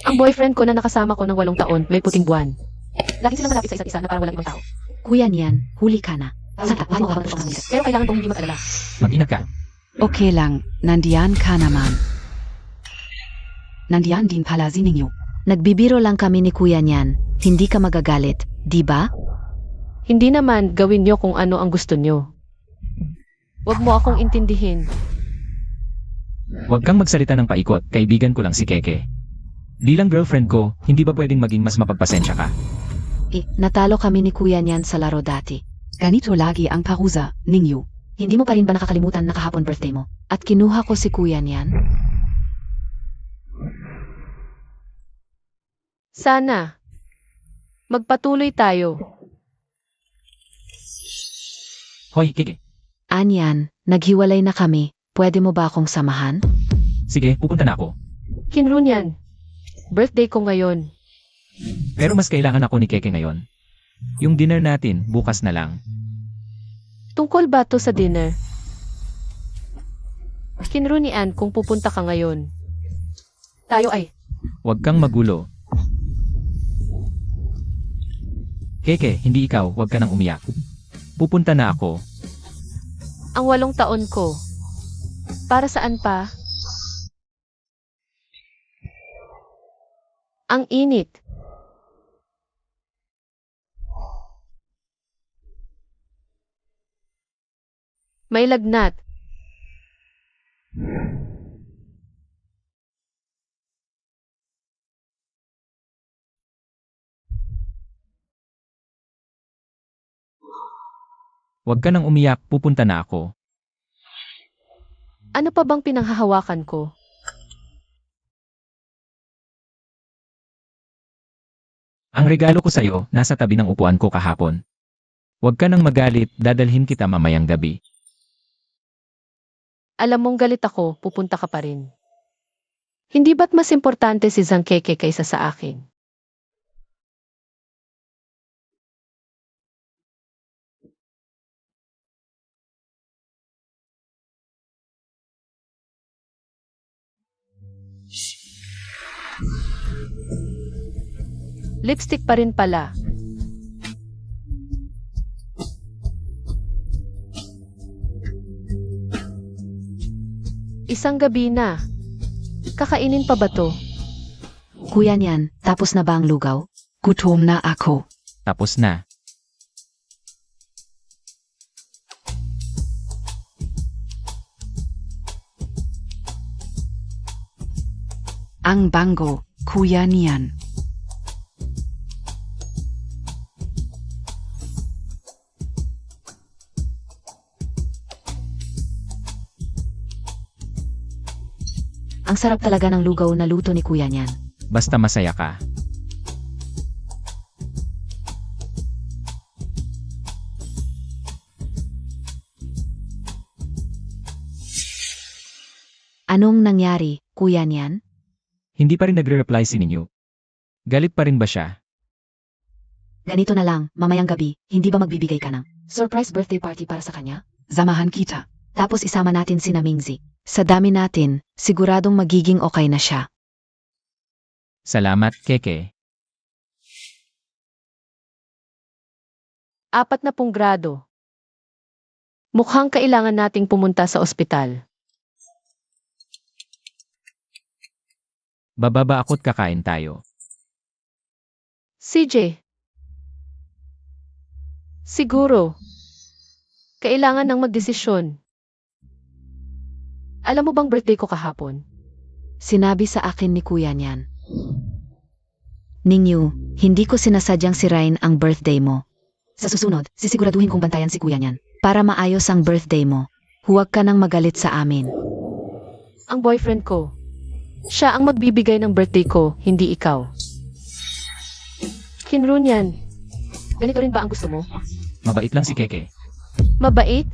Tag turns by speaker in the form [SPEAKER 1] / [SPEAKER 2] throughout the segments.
[SPEAKER 1] Ang boyfriend ko na nakasama ko ng 8 taon, may puting buwan. Lagi silang malapit sa isa't isa na parang walang ibang tao.
[SPEAKER 2] Kuya niyan, huli ka na.
[SPEAKER 1] Santa, mahal mo habang ito sa pero kailangan tong hindi mag-alala.
[SPEAKER 3] Mag-ingat ka.
[SPEAKER 2] Okay lang, nandiyan ka naman. Nandiyan din pala si ninyo. Nagbibiro lang kami ni kuya niyan. Hindi ka magagalit, di ba?
[SPEAKER 1] Hindi naman, gawin nyo kung ano ang gusto nyo. Huwag mo akong intindihin.
[SPEAKER 3] Huwag kang magsalita ng paikot, kaibigan ko lang si Keke. Bilang girlfriend ko, hindi ba pwedeng maging mas mapagpasensya ka?
[SPEAKER 2] Natalo kami ni kuya niyan sa laro dati. Ganito lagi ang parusa ninyo. Hindi mo pa rin ba nakakalimutan na kahapon birthday mo? At kinuha ko si kuya niyan?
[SPEAKER 1] Sana. Magpatuloy tayo.
[SPEAKER 3] Hoy, Keke.
[SPEAKER 2] Anyan, naghiwalay na kami. Pwede mo ba akong samahan?
[SPEAKER 3] Sige, pupunta na ako.
[SPEAKER 1] Kinrunyan. Birthday ko ngayon.
[SPEAKER 3] Pero mas kailangan ako ni Keke ngayon. Yung dinner natin, bukas na lang.
[SPEAKER 1] Tungkol ba to sa dinner? Kinrunian kung pupunta ka ngayon. Tayo ay.
[SPEAKER 3] Huwag kang magulo. Keke, hindi ikaw, huwag ka nang umiyak. Pupunta na ako.
[SPEAKER 1] Ang 8 taon ko. Para saan pa? Ang init. May lagnat.
[SPEAKER 3] Huwag ka nang umiyak, pupunta na ako.
[SPEAKER 1] Ano pa bang pinanghahawakan ko?
[SPEAKER 3] Ang regalo ko sa'yo, nasa tabi ng upuan ko kahapon. Huwag ka nang magalit, dadalhin kita mamayang gabi.
[SPEAKER 1] Alam mong galit ako, pupunta ka pa rin. Hindi ba't mas importante si Zhang Keke kaysa sa akin? Lipstick pa rin pala. Isang gabi na. Kakainin pa ba to?
[SPEAKER 2] Kuya niyan, tapos na ba ang lugaw? Gutom na ako.
[SPEAKER 3] Tapos na.
[SPEAKER 2] Ang bango, kuya niyan. Ang sarap talaga ng lugaw na luto ni kuya niyan.
[SPEAKER 3] Basta masaya ka.
[SPEAKER 2] Anong nangyari, kuya niyan?
[SPEAKER 3] Hindi pa rin nagre-reply si Ninyo. Galit pa rin ba siya?
[SPEAKER 2] Ganito na lang, mamayang gabi, hindi ba magbibigay ka ng surprise birthday party para sa kanya? Samahan kita. Tapos isama natin si Mingzi. Sa dami natin, siguradong magiging okay na siya.
[SPEAKER 3] Salamat, Keke.
[SPEAKER 1] 40 grado. Mukhang kailangan nating pumunta sa ospital.
[SPEAKER 3] Bababa ako't kakain tayo.
[SPEAKER 1] CJ. Siguro. Kailangan ng magdesisyon. Alam mo bang birthday ko kahapon?
[SPEAKER 2] Sinabi sa akin ni kuya niyan. Ninyo, hindi ko sinasadyang sirain ang birthday mo. Sa susunod, sisiguraduhin kong bantayan si kuya niyan. Para maayos ang birthday mo. Huwag ka nang magalit sa amin.
[SPEAKER 1] Ang boyfriend ko. Siya ang magbibigay ng birthday ko, hindi ikaw. Kinrunyan. Ganito rin ba ang gusto mo?
[SPEAKER 3] Mabait lang si Keke.
[SPEAKER 1] Mabait?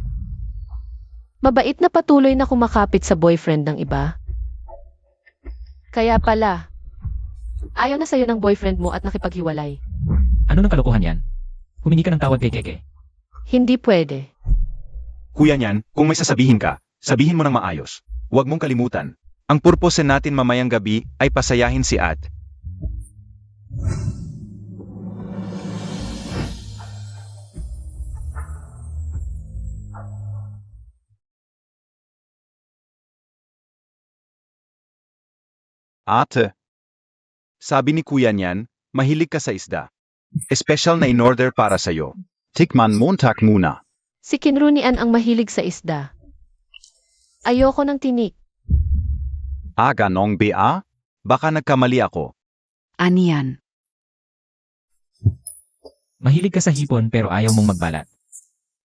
[SPEAKER 1] Mabait na patuloy na kumakapit sa boyfriend ng iba? Kaya pala, ayaw na sa'yo ng boyfriend mo at nakipaghiwalay.
[SPEAKER 3] Ano nang kalokohan yan? Humingi ka ng tawad kay Keke.
[SPEAKER 1] Hindi pwede.
[SPEAKER 4] Kuya niyan, kung may sasabihin ka, sabihin mo ng maayos. Huwag mong kalimutan. Ang purpose natin mamayang gabi ay pasayahin si At. Ate. Sabi ni kuya niyan, mahilig ka sa isda. Special na in-order para sa'yo. Tikman montak muna.
[SPEAKER 1] Si Kinrunian ang mahilig sa isda. Ayoko ng tinik.
[SPEAKER 4] Ganong ba? Baka nagkamali ako.
[SPEAKER 2] Anian.
[SPEAKER 3] Mahilig ka sa hipon pero ayaw mong magbalat.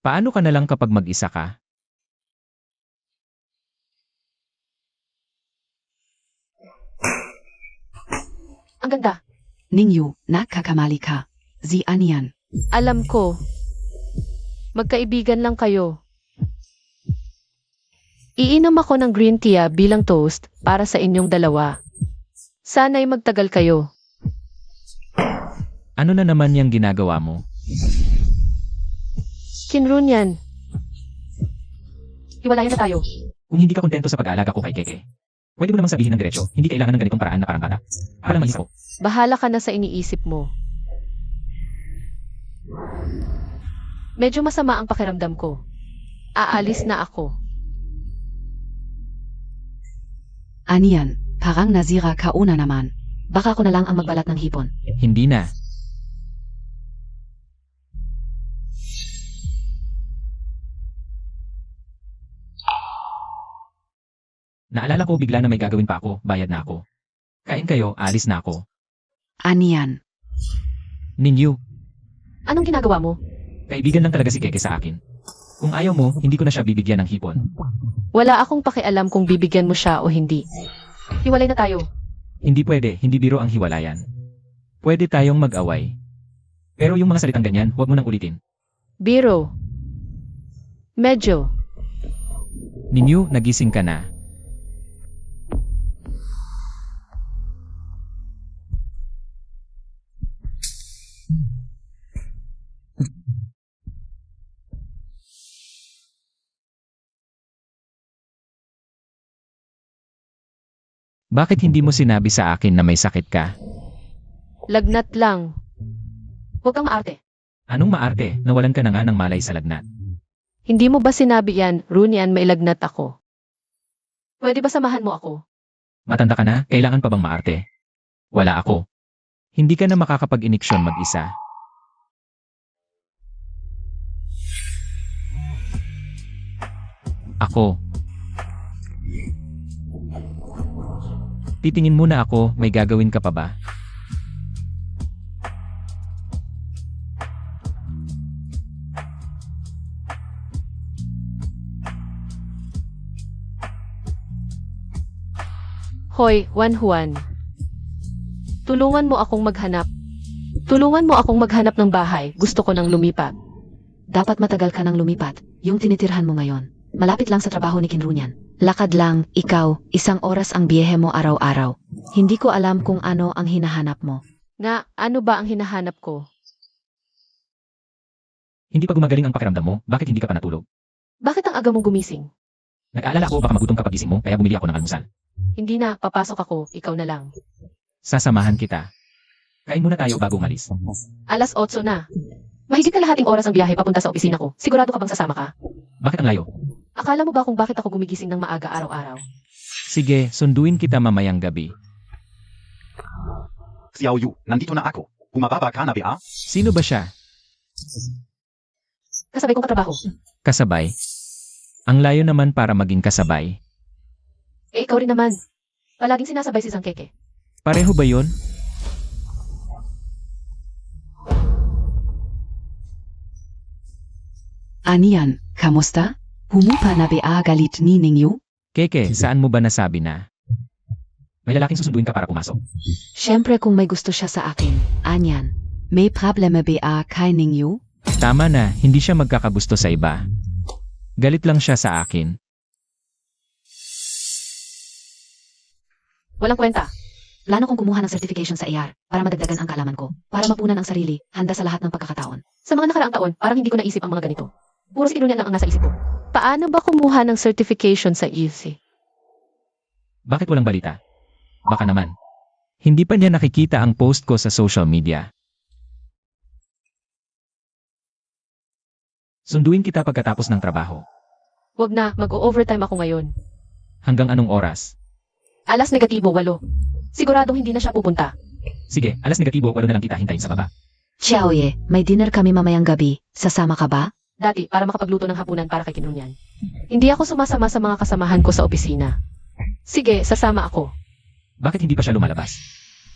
[SPEAKER 3] Paano ka na lang kapag mag-isa ka?
[SPEAKER 1] Ang ganda.
[SPEAKER 2] Ningyu, nakakamali ka. Si Anian.
[SPEAKER 1] Alam ko. Magkaibigan lang kayo. Iinom ako ng green tea bilang toast para sa inyong dalawa. Sana'y magtagal kayo.
[SPEAKER 3] Ano na naman yung ginagawa mo?
[SPEAKER 1] Kinrunian. Hiwalayan na tayo.
[SPEAKER 3] Kung hindi ka kontento sa pag-aalaga ko kay Keke, pwede mo namang sabihin ng diretso, hindi kailangan ng ganitong paraan na parang bata. Para maisip ko.
[SPEAKER 1] Bahala ka na sa iniisip mo. Medyo masama ang pakiramdam ko. Aalis na ako.
[SPEAKER 2] Anian, parang nazira ka una naman. Baka ako na lang ang magbalat ng hipon.
[SPEAKER 3] Hindi na. Naalala ko bigla na may gagawin pa ako, bayad na ako. Kain kayo, alis na ako.
[SPEAKER 2] Anian.
[SPEAKER 3] Ninyo,
[SPEAKER 1] Anong ginagawa mo?
[SPEAKER 3] kaibigan lang talaga si Keke sa akin. Kung ayaw mo, hindi ko na siya bibigyan ng hipon.
[SPEAKER 1] Wala akong pakialam kung bibigyan mo siya o hindi. Hiwalay na tayo.
[SPEAKER 3] Hindi pwede, hindi biro ang hiwalayan. Pwede tayong mag-away. Pero yung mga salitang ganyan, huwag mo nang ulitin.
[SPEAKER 1] Biro. Medyo.
[SPEAKER 3] Ninyo, nagising ka na. Bakit hindi mo sinabi sa akin na may sakit ka?
[SPEAKER 1] Lagnat lang. Huwag kang maarte.
[SPEAKER 3] Anong maarte, nawalan ka na nga ng malay sa lagnat?
[SPEAKER 1] Hindi mo ba sinabi yan, Runian, may lagnat ako? Pwede ba samahan mo ako?
[SPEAKER 3] Matanda ka na, kailangan pa bang maarte? Wala ako. Hindi ka na makakapag-iniksyon mag-isa. Ako. Titingin muna ako, may gagawin ka pa ba?
[SPEAKER 1] Hoy, Juan. Tulungan mo akong maghanap. Tulungan mo akong maghanap ng bahay. Gusto ko nang lumipat.
[SPEAKER 2] Dapat matagal ka nang lumipat. Yung tinitirhan mo ngayon. Malapit lang sa trabaho ni Kinrunian. Lakad lang, ikaw, 1 oras ang biyehe mo araw-araw. Hindi ko alam kung ano ang hinahanap mo.
[SPEAKER 1] Nga, ano ba ang hinahanap ko?
[SPEAKER 3] Hindi pa gumagaling ang pakiramdam mo, bakit hindi ka pa natulog?
[SPEAKER 1] Bakit ang aga mong gumising?
[SPEAKER 3] Nag-aalala ko baka magutom ka pagising mo, kaya bumili ako ng almusal.
[SPEAKER 1] Hindi na, papasok ako, ikaw na lang.
[SPEAKER 3] Sasamahan kita. Kain muna tayo bago umalis.
[SPEAKER 1] 8:00 na. Mahigit kalahating oras ang biyahe papunta sa opisina ko. Sigurado ka bang sasama ka?
[SPEAKER 3] Bakit ang layo?
[SPEAKER 1] Akala mo ba kung bakit ako gumigising ng maaga araw-araw?
[SPEAKER 3] Sige, sunduin kita mamayang gabi.
[SPEAKER 4] Xiao Yu, nandito na ako. Bumababa ka na ba?
[SPEAKER 3] Sino ba siya?
[SPEAKER 1] Kasabay kong katrabaho.
[SPEAKER 3] Kasabay? Ang layo naman para maging kasabay.
[SPEAKER 1] Eh, ikaw rin naman. Palaging sinasabay si Sang Keke.
[SPEAKER 3] Pareho ba yun?
[SPEAKER 2] Anian, kamusta? Humupa na ba galit ni Ningyu?
[SPEAKER 3] Keke, saan mo ba nasabi na? May lalaking susunduin ka para pumasok.
[SPEAKER 2] Siyempre kung may gusto siya sa akin. Anian, may problema ba kay Ningyu?
[SPEAKER 3] Tama na, hindi siya magkakagusto sa iba. Galit lang siya sa akin.
[SPEAKER 1] Walang kwenta.
[SPEAKER 2] Plano kong kumuha ng certification sa AR para madagdagan ang kalaman ko. Para mapunan ang sarili, handa sa lahat ng pagkakataon.
[SPEAKER 1] Sa mga nakaraang taon, parang hindi ko naisip ang mga ganito. Puro si Kinrunian lang ang nasa isip ko. Paano ba kumuha ng certification sa EC?
[SPEAKER 3] Bakit walang balita? Baka naman. Hindi pa niya nakikita ang post ko sa social media. Sunduin kita pagkatapos ng trabaho.
[SPEAKER 1] Wag na, mag-o-overtime ako ngayon.
[SPEAKER 3] Hanggang anong oras?
[SPEAKER 1] 8:00. Siguradong hindi na siya pupunta.
[SPEAKER 3] Sige, alas negatibo, 8 na lang kita hintayin sa baba.
[SPEAKER 2] Xiaoye, may dinner kami mamayang gabi. Sasama ka ba?
[SPEAKER 1] Dati, para makapagluto ng hapunan para kay Kinunyan. Hindi ako sumasama sa mga kasamahan ko sa opisina. Sige, sasama ako.
[SPEAKER 3] Bakit hindi pa siya lumalabas?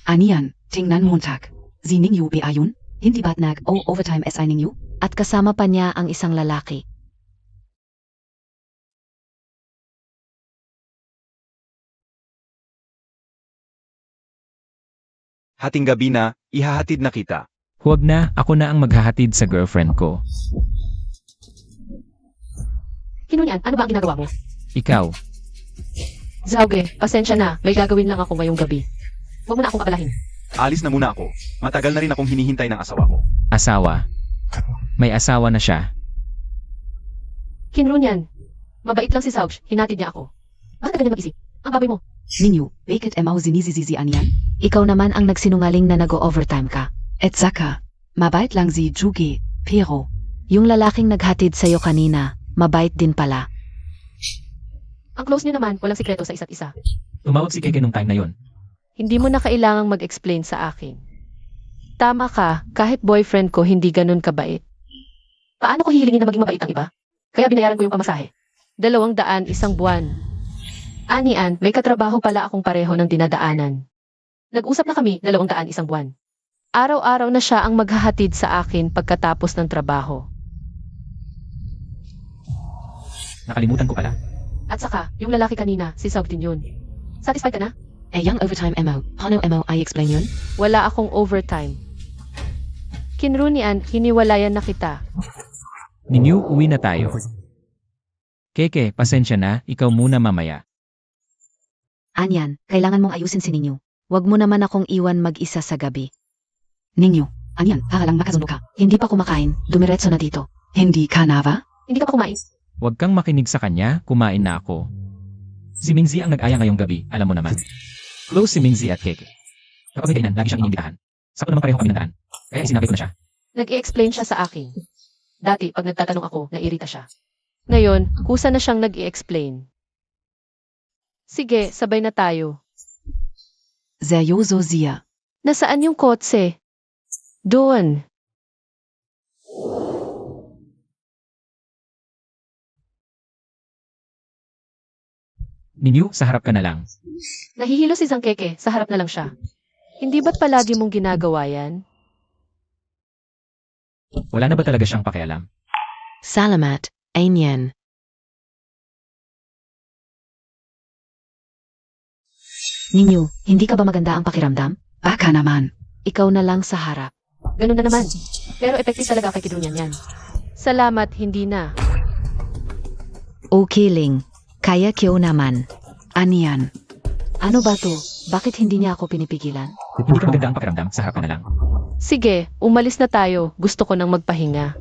[SPEAKER 2] Anian, tingnan Montag. Si Ningyu ayun? Hindi ba't overtime SI Ningyu? At kasama pa niya ang isang lalaki.
[SPEAKER 4] Hating gabi na, ihahatid na kita.
[SPEAKER 3] Huwag na, ako na ang maghahatid sa girlfriend ko.
[SPEAKER 1] Kinunyan, ano ba ang ginagawa mo?
[SPEAKER 3] Ikaw,
[SPEAKER 1] Zauge, pasensya na. May gagawin lang ako ngayong gabi. Huwag mo na akong abalahin.
[SPEAKER 4] Alis na muna ako. Matagal na rin akong hinihintay ng asawa ko.
[SPEAKER 3] asawa. May asawa na siya.
[SPEAKER 1] Kinunyan, mabait lang si Zauge. Hinatid niya ako. Bakit ka ganyan mag-isip? Ang baboy mo.
[SPEAKER 2] Ningyu, bakit emaw zinizizizi Anian? Ikaw naman ang nagsinungaling na nag-overtime ka. At saka, mabait lang si Jugi, pero yung lalaking naghatid sa'yo kanina, mabait din pala.
[SPEAKER 1] Ang close niyo naman, walang sikreto sa isa't isa.
[SPEAKER 3] Tumawag si Keke nung time na yon.
[SPEAKER 1] Hindi mo na kailangang mag-explain sa akin. Tama ka, kahit boyfriend ko hindi ganun kabait. Paano ko hihilingin na maging mabait ang iba? Kaya binayaran ko yung pamasahe. 200 isang buwan. Anian, may katrabaho pala akong pareho ng dinadaanan. Nag-usap na kami 200 isang buwan. Araw-araw na siya ang maghahatid sa akin pagkatapos ng trabaho.
[SPEAKER 3] Nakalimutan ko pala.
[SPEAKER 1] At saka, yung lalaki kanina, si Saug din yun. Satisfied ka na?
[SPEAKER 2] Yung overtime MO, paano MO I explain yun?
[SPEAKER 1] Wala akong overtime. Kinrunian, hiniwalayan na kita.
[SPEAKER 3] Ninyo, uwi na tayo. Keke, pasensya na, ikaw muna mamaya.
[SPEAKER 2] Anyan, kailangan mong ayusin si Ningyu. Huwag mo naman akong iwan mag-isa sa gabi. Ningyu, Anyan, para lang makasundo ka. Hindi pa kumakain, dumiretso na dito. Hindi ka na ba?
[SPEAKER 1] Hindi ka pa kumain.
[SPEAKER 3] Huwag kang makinig sa kanya, kumain na ako. Si Mingzi ang nag-aya ngayong gabi, alam mo naman. Close si Mingzi at Keke. Kapag may kainan, lagi siyang iniimbitahan. Sakto naman pareho kami ng daan. Kaya sinabi ko na siya.
[SPEAKER 1] Nag-i-explain siya sa akin. Dati, pag nagtatanong ako, nairita siya. Ngayon, kusa na siyang nag-i-explain. Sige, sabay na tayo.
[SPEAKER 2] Seryoso siya.
[SPEAKER 1] Nasaan yung kotse? Doon.
[SPEAKER 3] Ninyo, sa harap ka na lang.
[SPEAKER 1] Nahihilo si Zangkeke, sa harap na lang siya. Hindi ba't palagi mong ginagawa yan?
[SPEAKER 3] Wala na ba talaga siyang pakialam?
[SPEAKER 2] Salamat, Anyan. Ninyo, hindi ka ba maganda ang pakiramdam? Baka naman. Ikaw na lang sa harap.
[SPEAKER 1] Ganun na naman. Pero effective talaga kay Kidunyan yan. Salamat, hindi na.
[SPEAKER 2] Okay Ling. Kaya kyo naman. Anian. Ano ba to? Bakit hindi niya ako pinipigilan?
[SPEAKER 3] Hindi ka maganda ang pakiramdam, sa harap ka na lang.
[SPEAKER 1] Sige, umalis na tayo. Gusto ko nang magpahinga.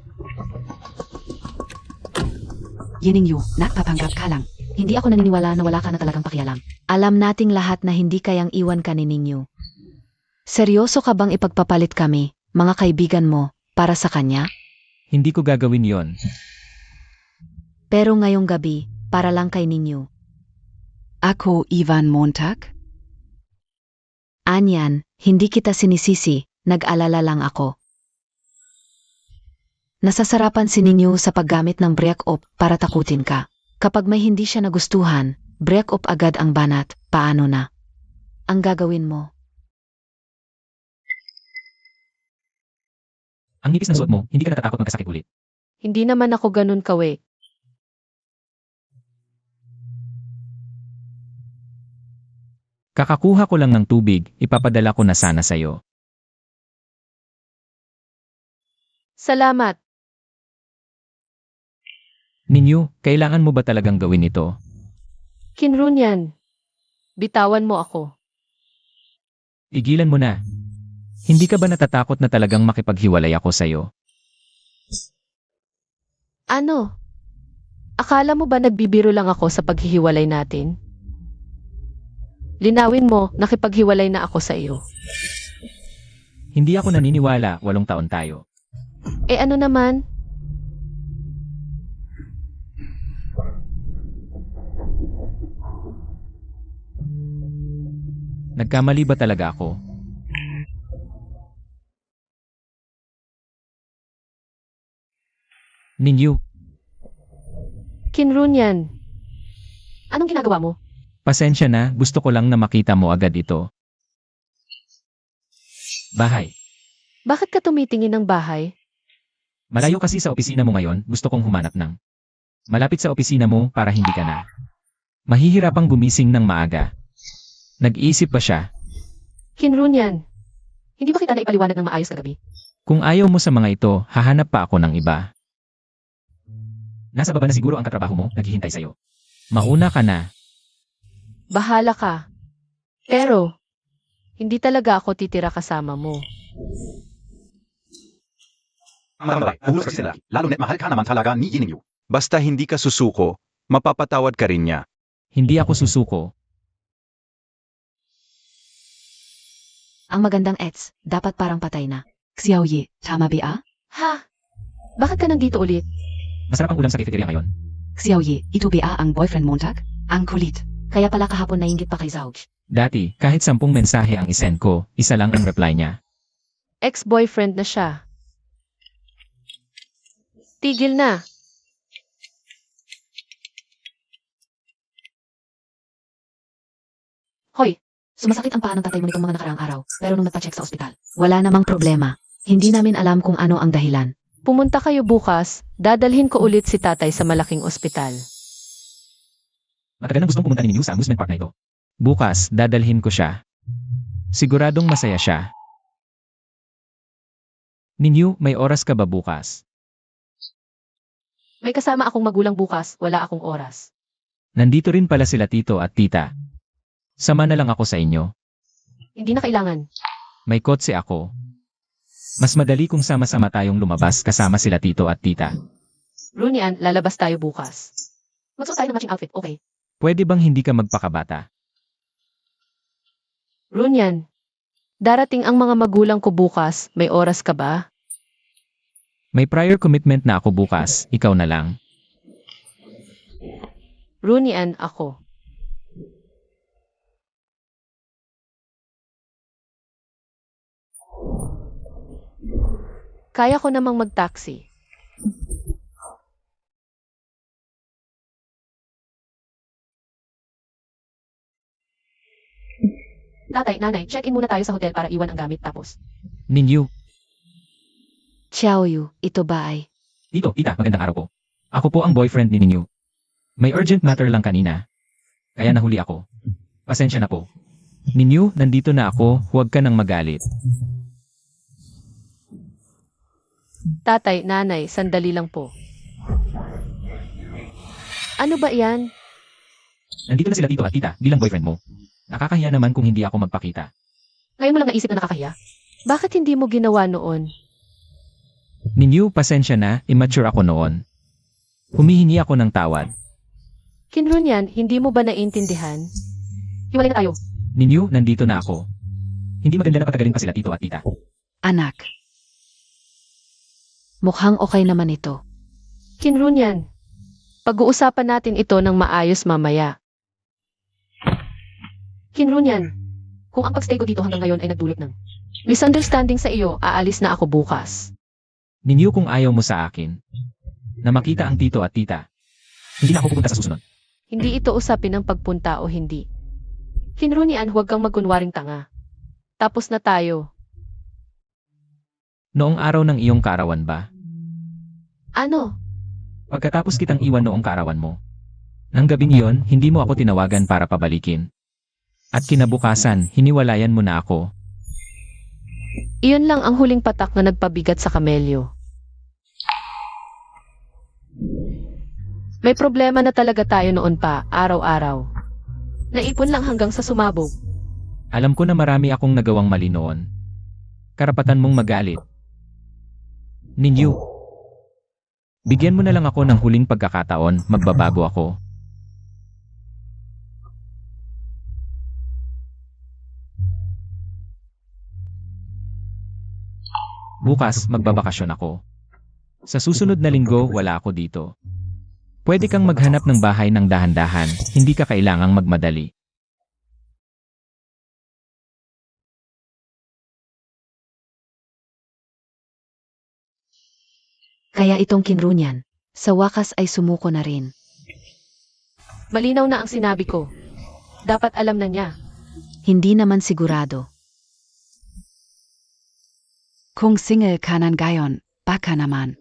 [SPEAKER 2] Yiningyu, nagpapanggap ka lang. Hindi ako naniniwala na wala ka na talagang pakialam. Alam nating lahat na hindi kayang iwan ka ni Ningyu. Seryoso ka bang ipagpapalit kami, mga kaibigan mo, para sa kanya?
[SPEAKER 3] Hindi ko gagawin yon.
[SPEAKER 2] Pero ngayong gabi, para lang kay Ningyu. Ako, Ivan Montag? Anyan, hindi kita sinisisi, nag-alala lang ako. Nasasarapan si Ningyu sa paggamit ng break-up para takutin ka. Kapag may hindi siya nagustuhan, break-up agad ang banat, paano na? Ang gagawin mo?
[SPEAKER 3] Ang nipis ng suot mo, hindi ka natatakot magkasakit ulit.
[SPEAKER 1] Hindi naman ako ganun kawe.
[SPEAKER 3] Kakakuha ko lang ng tubig, ipapadala ko na sana sa'yo.
[SPEAKER 1] Salamat.
[SPEAKER 3] Ninyo, kailangan mo ba talagang gawin ito?
[SPEAKER 1] Kinrunyan. Bitawan mo ako.
[SPEAKER 3] Igilan mo na. Hindi ka ba natatakot na talagang makipaghiwalay ako sa'yo?
[SPEAKER 1] Ano? Akala mo ba nagbibiro lang ako sa paghihiwalay natin? Linawin mo, nakipaghiwalay na ako sa iyo.
[SPEAKER 3] Hindi ako naniniwala, 8 taon tayo.
[SPEAKER 1] Eh ano naman?
[SPEAKER 3] Nagkamali ba talaga ako? Ninyo,
[SPEAKER 1] Kinrunyan, anong ginagawa mo?
[SPEAKER 3] pasensya na, gusto ko lang na makita mo agad ito. Bahay.
[SPEAKER 1] Bakit ka tumitingin ng bahay?
[SPEAKER 3] Malayo kasi sa opisina mo ngayon, gusto kong humanap ng malapit sa opisina mo para hindi ka na mahihirapang gumising ng maaga. Nag-iisip pa siya.
[SPEAKER 1] Kinrunyan, hindi ba kita naipaliwanag ng maayos kagabi?
[SPEAKER 3] Kung ayaw mo sa mga ito, hahanap pa ako ng iba. Nasa baba na siguro ang katrabaho mo, naghihintay sa'yo. Mauna ka na.
[SPEAKER 1] Bahala ka. Pero, hindi talaga ako titira kasama mo.
[SPEAKER 4] Mga babae, uhusga sila. Lalo net mahal ka naman talaga ni Yining Yu. Basta hindi ka susuko, mapapatawad ka rin niya.
[SPEAKER 3] Hindi ako susuko.
[SPEAKER 2] Ang magandang ets, dapat parang patay na. Xiao Yi, tama ba?
[SPEAKER 1] Ha? Bakit ka nandito ulit?
[SPEAKER 3] Masarap ang ulam sa cafeteria ngayon.
[SPEAKER 2] Xiao Yi, ito ba ang boyfriend Montag? Ang kulit. Kaya pala kahapon nainggit pa kay Zauj.
[SPEAKER 3] Dati, kahit 10 mensahe ang isend ko, isa lang ang reply niya.
[SPEAKER 1] Ex-boyfriend na siya. Tigil na.
[SPEAKER 2] Hoy, sumasakit ang paa ng tatay mo nitong mga nakaraang araw, pero nung nagpa-check sa ospital, wala namang problema. Hindi namin alam kung ano ang dahilan.
[SPEAKER 1] Pumunta kayo bukas, dadalhin ko ulit si tatay sa malaking ospital.
[SPEAKER 3] Matagal nang gustong pumunta ni Ninyo sa amusement park na ito. Bukas, dadalhin ko siya. Siguradong masaya siya. Ninyo, may oras ka ba bukas?
[SPEAKER 1] May kasama akong magulang bukas, wala akong oras.
[SPEAKER 3] Nandito rin pala sila tito at tita. Sama na lang ako sa inyo.
[SPEAKER 1] Hindi na kailangan.
[SPEAKER 3] May kotse ako. Mas madali kung sama-sama tayong lumabas kasama sila tito at tita.
[SPEAKER 1] Runian, lalabas tayo bukas. Magsuot tayo ng matching outfit, okay?
[SPEAKER 3] Pwede bang hindi ka magpakabata?
[SPEAKER 1] Runian, darating ang mga magulang ko bukas, may oras ka ba?
[SPEAKER 3] May prior commitment na ako bukas, ikaw na lang.
[SPEAKER 1] Runian, ako. Kaya ko namang mag-taxi. Tatay, nanay, check-in muna tayo sa hotel para iwan ang gamit tapos.
[SPEAKER 3] Ninyo,
[SPEAKER 2] Xiao Yu, ito ba ay?
[SPEAKER 3] tito, tita, magandang araw po. Ako po ang boyfriend ni Ninyo. May urgent matter lang kanina. Kaya nahuli ako. Pasensya na po. Ninyo, nandito na ako, huwag ka nang magalit.
[SPEAKER 1] Tatay, nanay, sandali lang po. Ano ba yan?
[SPEAKER 3] Nandito na sila tito at tita, bilang boyfriend mo. Nakakahiya naman kung hindi ako magpakita.
[SPEAKER 1] Ngayon mo lang naisip na nakakahiya? Bakit hindi mo ginawa noon?
[SPEAKER 3] Ninyo, pasensya na, immature ako noon. Humihingi ako ng tawad.
[SPEAKER 1] Kinrunyan, hindi mo ba naiintindihan? Hiwalay na tayo.
[SPEAKER 3] Ninyo, nandito na ako. Hindi maganda na patagalin pa sila tito at tita.
[SPEAKER 2] Anak. Mukhang okay naman ito.
[SPEAKER 1] Kinrunyan, pag-uusapan natin ito ng maayos mamaya. Kinrunyan, kung ang pagstay ko dito hanggang ngayon ay nagdulot ng misunderstanding sa iyo, aalis na ako bukas.
[SPEAKER 3] Ninyo, kung ayaw mo sa akin, na makita ang tito at tita, hindi na ako pupunta sa susunod.
[SPEAKER 1] Hindi ito usapin ng pagpunta o hindi. Kinrunyan, huwag kang magkunwaring tanga. Tapos na tayo.
[SPEAKER 3] Noong araw ng iyong kaarawan ba?
[SPEAKER 1] Ano?
[SPEAKER 3] Pagkatapos kitang iwan noong kaarawan mo. Nang gabing iyon, hindi mo ako tinawagan para pabalikin. At kinabukasan, hiniwalayan mo na ako.
[SPEAKER 1] Iyon lang ang huling patak na nagpabigat sa kamelyo. May problema na talaga tayo noon pa, araw-araw. Naipon lang hanggang sa sumabog.
[SPEAKER 3] Alam ko na marami akong nagawang mali noon. Karapatan mong magalit. Ninyo, bigyan mo na lang ako ng huling pagkakataon, magbabago ako. Bukas, magbabakasyon ako. Sa susunod na linggo, wala ako dito. Pwede kang maghanap ng bahay ng dahan-dahan, hindi ka kailangang magmadali.
[SPEAKER 2] Kaya itong Kinrunyan, sa wakas ay sumuko na rin.
[SPEAKER 1] Malinaw na ang sinabi ko. Dapat alam na niya.
[SPEAKER 2] Hindi naman sigurado. Kung single ka nan gayon, baka naman.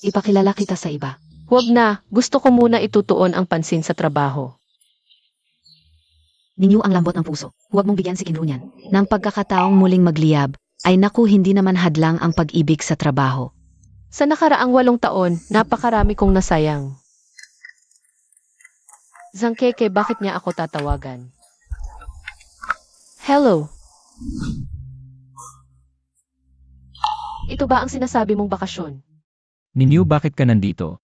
[SPEAKER 2] Ipakilala kita sa iba.
[SPEAKER 1] Huwag na, gusto ko muna itutuon ang pansin sa trabaho.
[SPEAKER 2] Ninyo ang lambot ng puso. Huwag mong bigyan si Kinrunyan. Nang pagkakataong muling magliyab, ay naku hindi naman hadlang ang pag-ibig sa trabaho.
[SPEAKER 1] Sa nakaraang 8 taon, napakarami kong nasayang. Zangkeke, bakit niya ako tatawagan? Hello? Ito ba ang sinasabi mong bakasyon?
[SPEAKER 3] Ninyo, bakit ka nandito?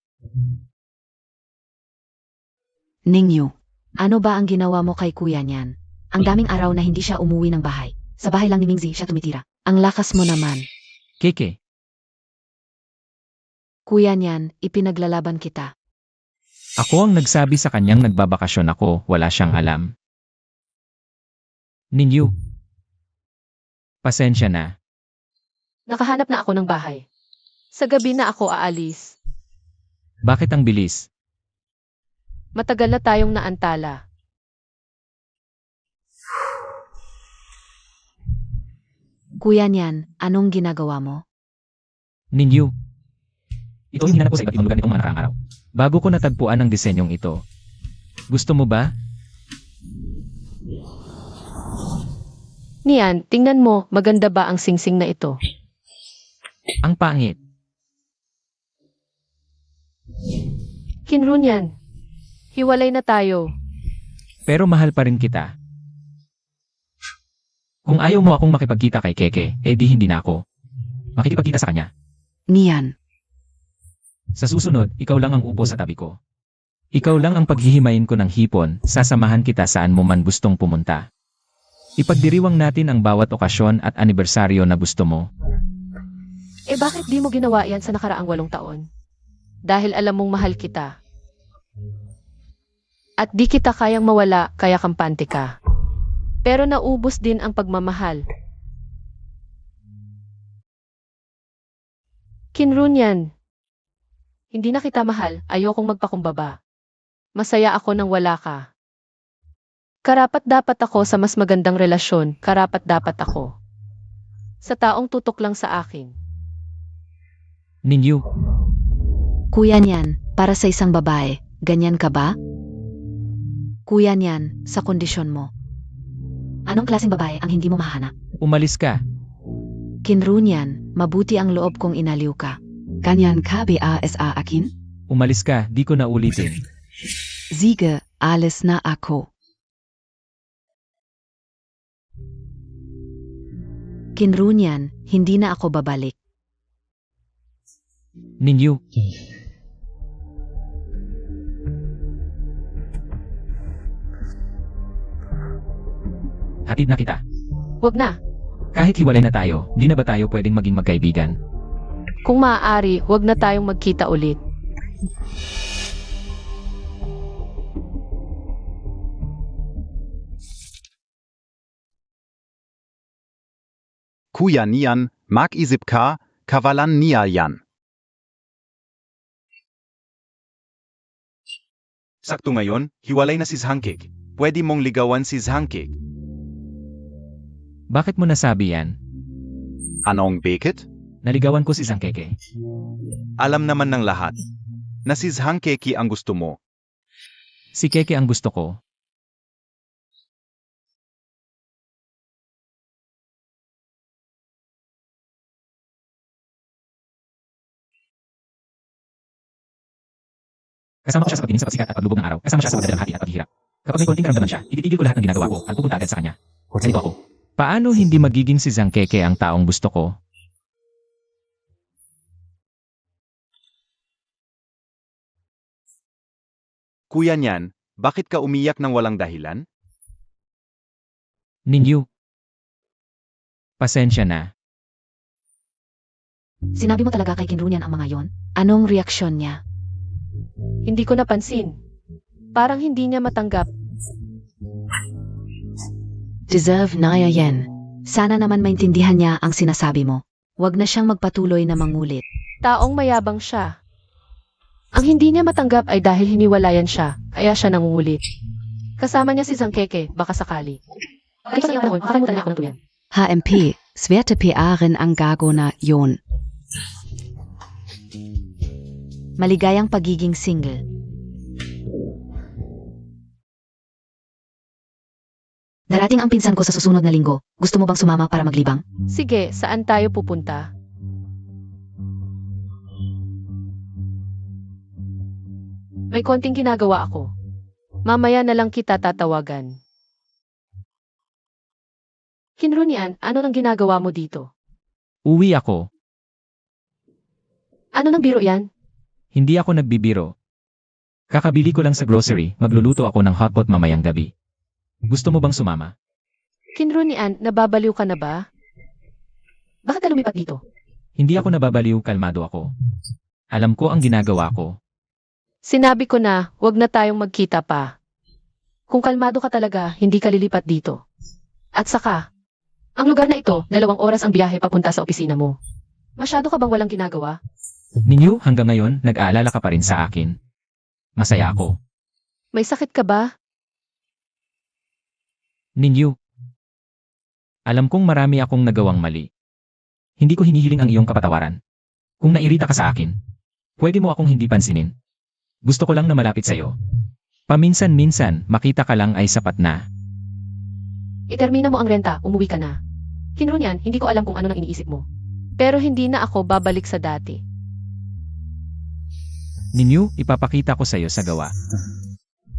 [SPEAKER 2] Ningyo, ano ba ang ginawa mo kay kuya niyan? Ang daming araw na hindi siya umuwi ng bahay. Sa bahay lang ni Mingzi siya tumitira. Ang lakas mo naman.
[SPEAKER 3] Keke,
[SPEAKER 2] Kuya niyan, ipinaglalaban kita.
[SPEAKER 3] ako ang nagsabi sa kanyang nagbabakasyon ako, wala siyang alam. Ninyo, pasensya na.
[SPEAKER 1] Nakahanap na ako ng bahay. Sa gabi na ako aalis.
[SPEAKER 3] Bakit ang bilis?
[SPEAKER 1] Matagal na tayong naantala.
[SPEAKER 2] Kuya niyan, anong ginagawa mo?
[SPEAKER 3] Ninyo, ito yung hinanap ko sa iba't ibang lugar nitong mga nakaraang araw. Bago ko natagpuan ang disenyong ito. Gusto mo ba?
[SPEAKER 1] Niyan, tingnan mo, maganda ba ang singsing na ito?
[SPEAKER 3] Ang pangit.
[SPEAKER 1] Kinrunyan, hiwalay na tayo.
[SPEAKER 3] Pero mahal pa rin kita. Kung ayaw mo akong makipagkita kay Keke, di hindi na ako makikipagkita sa kanya.
[SPEAKER 2] Niyan.
[SPEAKER 3] Sa susunod, ikaw lang ang upo sa tabi ko. Ikaw lang ang paghihimayin ko ng hipon, sasamahan kita saan mo man gustong pumunta. Ipagdiriwang natin ang bawat okasyon at anibersaryo na gusto mo.
[SPEAKER 1] Bakit di mo ginawa yan sa nakaraang 8 taon? Dahil alam mong mahal kita. At di kita kayang mawala, kaya kampante ka. Pero naubos din ang pagmamahal. Kinrunyan, hindi na kita mahal, ayokong magpakumbaba. Masaya ako nang wala ka. Karapat-dapat ako sa mas magandang relasyon, karapat-dapat ako. Sa taong tutok lang sa akin.
[SPEAKER 3] Ninyo,
[SPEAKER 2] Kuya niyan, para sa isang babae, ganyan ka ba? Kuya niyan, sa kondisyon mo. Anong klaseng babae ang hindi mo mahanap?
[SPEAKER 3] umalis ka.
[SPEAKER 2] Kinrunyan, mabuti ang loob kong inaliw ka. Ganyan ka ba sa akin?
[SPEAKER 3] Umalis ka, di ko na ulitin.
[SPEAKER 2] Sige, alis na ako. Kinrunyan, hindi na ako babalik.
[SPEAKER 3] Ninyo, hatid na kita.
[SPEAKER 1] Huwag na.
[SPEAKER 3] Kahit hiwalay na tayo, di na ba tayo pwedeng maging magkaibigan?
[SPEAKER 1] Kung maaari, huwag na tayong magkita ulit.
[SPEAKER 4] Kuya niyan, mag-isip ka, kawalan niya yan. Sakto ngayon, hiwalay na si Zhangkik. Pwede mong ligawan si Zhangkik.
[SPEAKER 3] Bakit mo nasabi yan?
[SPEAKER 4] Anong bakit?
[SPEAKER 3] Naligawan ko si Zangkeke.
[SPEAKER 4] Alam naman ng lahat na si Zhangkeki ang gusto mo.
[SPEAKER 3] Si Keke ang gusto ko. Kasama ko siya sa pagdinig sa pagsikat at paglubog ng araw. Kasama siya sa magdadalang hati at paghihirap. Kapag may konting karamdaman siya, ititigil ko lahat ng ginagawa ko at pupunta agad sa kanya. Ganito ako. Paano hindi magiging si Zangkeke ang taong gusto ko?
[SPEAKER 4] Kuya niyan, bakit ka umiyak ng walang dahilan?
[SPEAKER 3] Ninyo. Pasensya na.
[SPEAKER 2] Sinabi mo talaga kay Kinrunyan ang mga yon? Anong reaksyon niya?
[SPEAKER 1] Hindi ko napansin. Parang hindi niya matanggap.
[SPEAKER 2] Deserve na yan. Sana naman maintindihan niya ang sinasabi mo. Huwag na siyang magpatuloy na mangulit.
[SPEAKER 1] Taong mayabang siya. Ang hindi niya matanggap ay dahil hiniwalayan siya, kaya siya nangungulit. Kasama niya si Zangkeke, baka sakali. Ganito sa iyong panahon, makakalimutan niya ako ng tuyan.
[SPEAKER 2] HMP, Sverte PA-rin ang gago na yon. Maligayang pagiging single. Darating ang pinsan ko sa susunod na linggo. Gusto mo bang sumama para maglibang?
[SPEAKER 1] Sige, saan tayo pupunta? May konting ginagawa ako. Mamaya na lang kita tatawagan. Kinrunian, ano nang ginagawa mo dito?
[SPEAKER 3] Uwi ako.
[SPEAKER 1] Ano nang biro yan?
[SPEAKER 3] Hindi ako nagbibiro. Kakabili ko lang sa grocery, magluluto ako ng hotpot mamayang gabi. Gusto mo bang sumama?
[SPEAKER 1] Kinrunian, nababaliw ka na ba? Bakit ka lumipat dito?
[SPEAKER 3] Hindi ako nababaliw, kalmado ako. Alam ko ang ginagawa ko.
[SPEAKER 1] Sinabi ko na, wag na tayong magkita pa. Kung kalmado ka talaga, hindi ka lilipat dito. At saka, ang lugar na ito, 2 oras ang biyahe papunta sa opisina mo. Masyado ka bang walang ginagawa?
[SPEAKER 3] Ninyo, hanggang ngayon, nag-aalala ka pa rin sa akin. Masaya ako.
[SPEAKER 1] May sakit ka ba?
[SPEAKER 3] Ninyo. Alam kong marami akong nagawang mali. Hindi ko hinihiling ang iyong kapatawaran. Kung nairita ka sa akin, pwede mo akong hindi pansinin. Gusto ko lang na malapit sa'yo. Paminsan-minsan, makita ka lang ay sapat na.
[SPEAKER 1] Itermina mo ang renta, umuwi ka na. Kinrunian, hindi ko alam kung ano nang iniisip mo. Pero hindi na ako babalik sa dati.
[SPEAKER 3] Ninyo, ipapakita ko sa'yo sa gawa.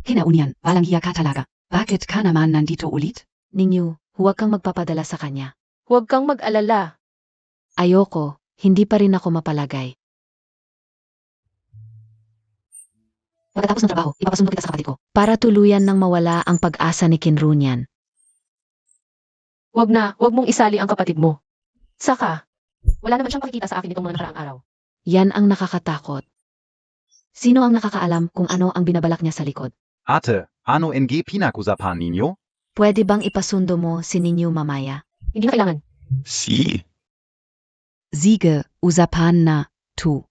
[SPEAKER 2] Kinaunian, walang hiya ka talaga. Bakit ka naman nandito ulit? Ninyo, huwag kang magpapadala sa kanya.
[SPEAKER 1] Huwag kang mag-alala.
[SPEAKER 2] Ayoko, hindi pa rin ako mapalagay. Pagkatapos ng trabaho, ipapasundo kita sa kapatid ko. Para tuluyan nang mawala ang pag-asa ni Kinrunian.
[SPEAKER 1] Huwag mong isali ang kapatid mo. Saka, wala naman siyang pakikita sa akin itong mga nakaraang araw.
[SPEAKER 2] Yan ang nakakatakot. Sino ang nakakaalam kung ano ang binabalak niya sa likod?
[SPEAKER 4] Ate, ano NG pinakusapan ninyo?
[SPEAKER 2] Pwede bang ipasundo mo si Ninyo mamaya?
[SPEAKER 1] Hindi na kailangan.
[SPEAKER 4] Si.
[SPEAKER 2] Sige, usapan na, tu.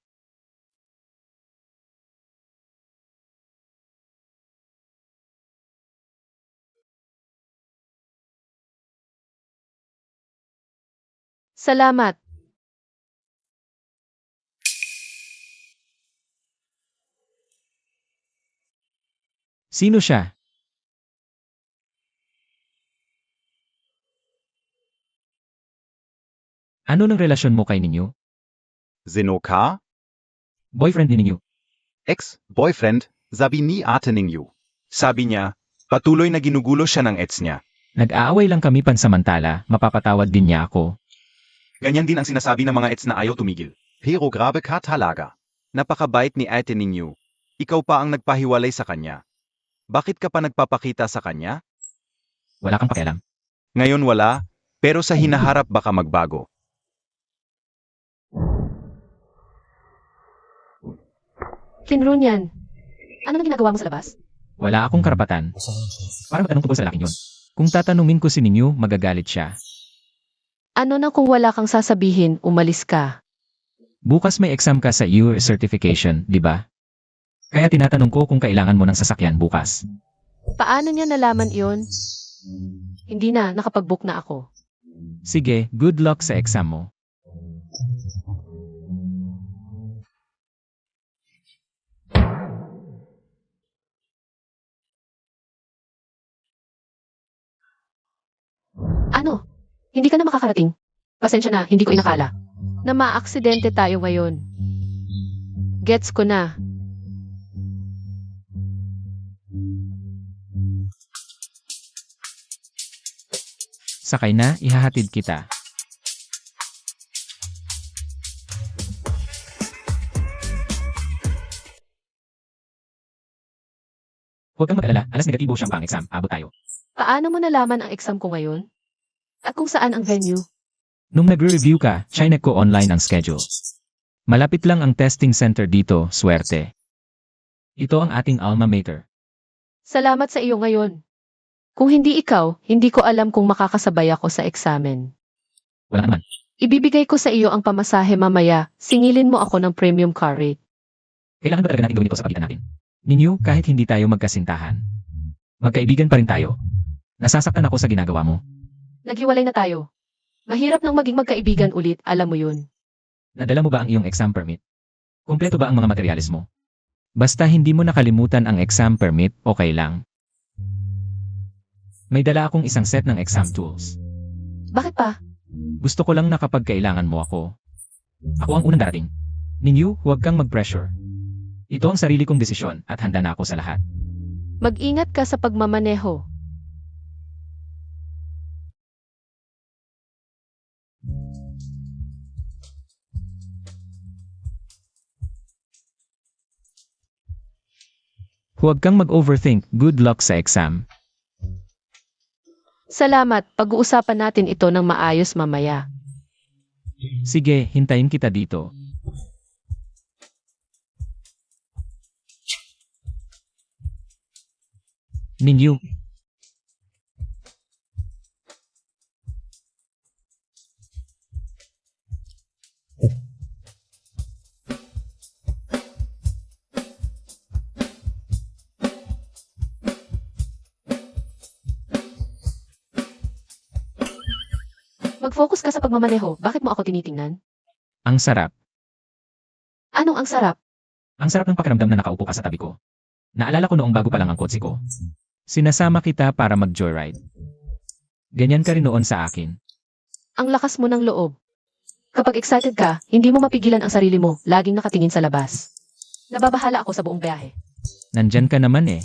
[SPEAKER 1] Salamat.
[SPEAKER 3] Sino siya? Ano ng relasyon mo kay Ninyo?
[SPEAKER 4] Sino ka?
[SPEAKER 3] Boyfriend ni Ninyo.
[SPEAKER 4] Ex-boyfriend, sabi ni Ate Ningyu. Sabi niya, patuloy na ginugulo siya ng ex niya.
[SPEAKER 3] Nag-aaway lang kami pansamantala, mapapatawad din niya ako.
[SPEAKER 4] Ganyan din ang sinasabi ng mga ex na ayaw tumigil. Pero grabe ka talaga. Napakabait ni Ate Ningyu. Ikaw pa ang nagpahiwalay sa kanya. Bakit ka pa nagpapakita sa kanya?
[SPEAKER 3] Wala kang pakialam.
[SPEAKER 4] Ngayon wala, pero sa hinaharap baka magbago.
[SPEAKER 1] Kinrunian, ano nang ginagawa mo sa labas?
[SPEAKER 3] Wala akong karapatan. Para magtanong tungkol sa lalaking yun. Kung tatanungin ko si Ninyo, magagalit siya.
[SPEAKER 1] Ano na kung wala kang sasabihin, umalis ka?
[SPEAKER 3] Bukas may exam ka sa EU certification, di ba? Kaya tinatanong ko kung kailangan mo ng sasakyan bukas.
[SPEAKER 1] Paano niya nalaman iyon? Hindi na, nakapag-book na ako.
[SPEAKER 3] Sige, good luck sa exam mo.
[SPEAKER 1] Ano? Hindi ka na makakarating? Pasensya na, hindi ko inakala. Na maaksidente tayo ngayon. Gets ko na.
[SPEAKER 3] Sakay na, ihahatid kita. Huwag kang mag-alala, alas negatibo siyang pang-exam, abot tayo.
[SPEAKER 1] Paano mo nalaman ang exam ko ngayon? At kung saan ang venue?
[SPEAKER 3] Nung nagre-review ka, chinek ko online ang schedule. Malapit lang ang testing center dito, swerte. Ito ang ating alma mater.
[SPEAKER 1] Salamat sa iyo ngayon. Kung hindi ikaw, hindi ko alam kung makakasabay ako sa eksamen.
[SPEAKER 3] Wala naman.
[SPEAKER 1] Ibibigay ko sa iyo ang pamasahe mamaya. Singilin mo ako ng premium car rate.
[SPEAKER 3] Kailangan ba talaga natin gawin ito sa pagitan natin? Ninyo, kahit hindi tayo magkasintahan. Magkaibigan pa rin tayo. Nasasaktan ako sa ginagawa mo.
[SPEAKER 1] Naghiwalay na tayo. Mahirap nang maging magkaibigan ulit, alam mo yun.
[SPEAKER 3] Nadala mo ba ang iyong exam permit? Kumpleto ba ang mga materyales mo? Basta hindi mo nakalimutan ang exam permit, okay lang. May dala akong isang set ng exam tools.
[SPEAKER 1] Bakit pa?
[SPEAKER 3] Gusto ko lang na kapag kailangan mo ako. Ako ang unang darating. Ninyo, huwag kang mag-pressure. Ito ang sarili kong desisyon at handa na ako sa lahat.
[SPEAKER 1] Mag-ingat ka sa pagmamaneho.
[SPEAKER 3] Huwag kang mag-overthink. Good luck sa exam.
[SPEAKER 1] Salamat, pag-uusapan natin ito ng maayos mamaya.
[SPEAKER 3] Sige, hintayin kita dito. Ninyo,
[SPEAKER 1] Mag-focus ka sa pagmamaneho. Bakit mo ako tinitingnan?
[SPEAKER 3] ang sarap.
[SPEAKER 1] Anong ang sarap?
[SPEAKER 3] Ang sarap ng pakiramdam na nakaupo ka sa tabi ko. Naalala ko noong bago pa lang ang kotse ko. Sinasama kita para mag-joyride. Ganyan ka rin noon sa akin.
[SPEAKER 1] Ang lakas mo ng loob. Kapag excited ka, hindi mo mapigilan ang sarili mo, laging nakatingin sa labas. Nababahala ako sa buong biyahe.
[SPEAKER 3] Nandyan ka naman eh.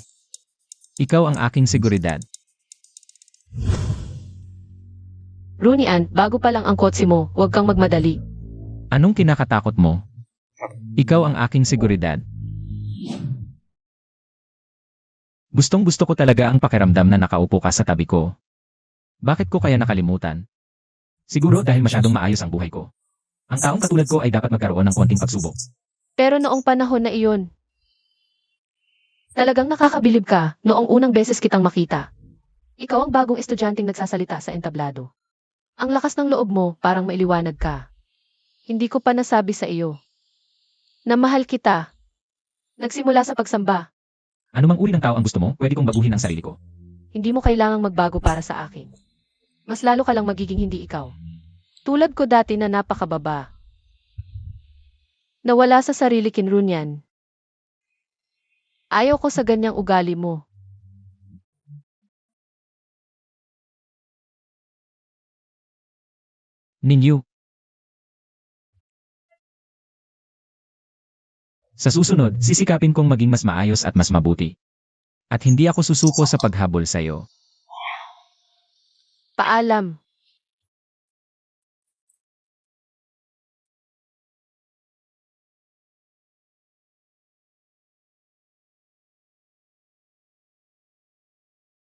[SPEAKER 3] Ikaw ang aking seguridad.
[SPEAKER 1] Rooney Ann, bago pa lang ang kotse mo, huwag kang magmadali.
[SPEAKER 3] Anong kinakatakot mo? Ikaw ang aking seguridad. Gustong gusto ko talaga ang pakiramdam na nakaupo ka sa tabi ko. Bakit ko kaya nakalimutan? Siguro dahil masyadong maayos ang buhay ko. Ang taong katulad ko ay dapat magkaroon ng konting pagsubok.
[SPEAKER 1] Pero noong panahon na iyon, talagang nakakabilib ka noong unang beses kitang makita. Ikaw ang bagong estudyanteng nagsasalita sa entablado. Ang lakas ng loob mo, parang mailiwanag ka. Hindi ko pa nasabi sa iyo na mahal kita. Nagsimula sa pagsamba.
[SPEAKER 3] Ano mang uri ng tao ang gusto mo, pwede kong baguhin ang sarili ko.
[SPEAKER 1] Hindi mo kailangang magbago para sa akin. Mas lalo ka lang magiging hindi ikaw. Tulad ko dati na napakababa. Nawala sa sarili kinrunyan. Ayaw ko sa ganyang ugali mo.
[SPEAKER 3] Ninyo. Sa susunod, sisikapin kong maging mas maayos at mas mabuti. At hindi ako susuko sa paghabol sa'yo.
[SPEAKER 1] Paalam.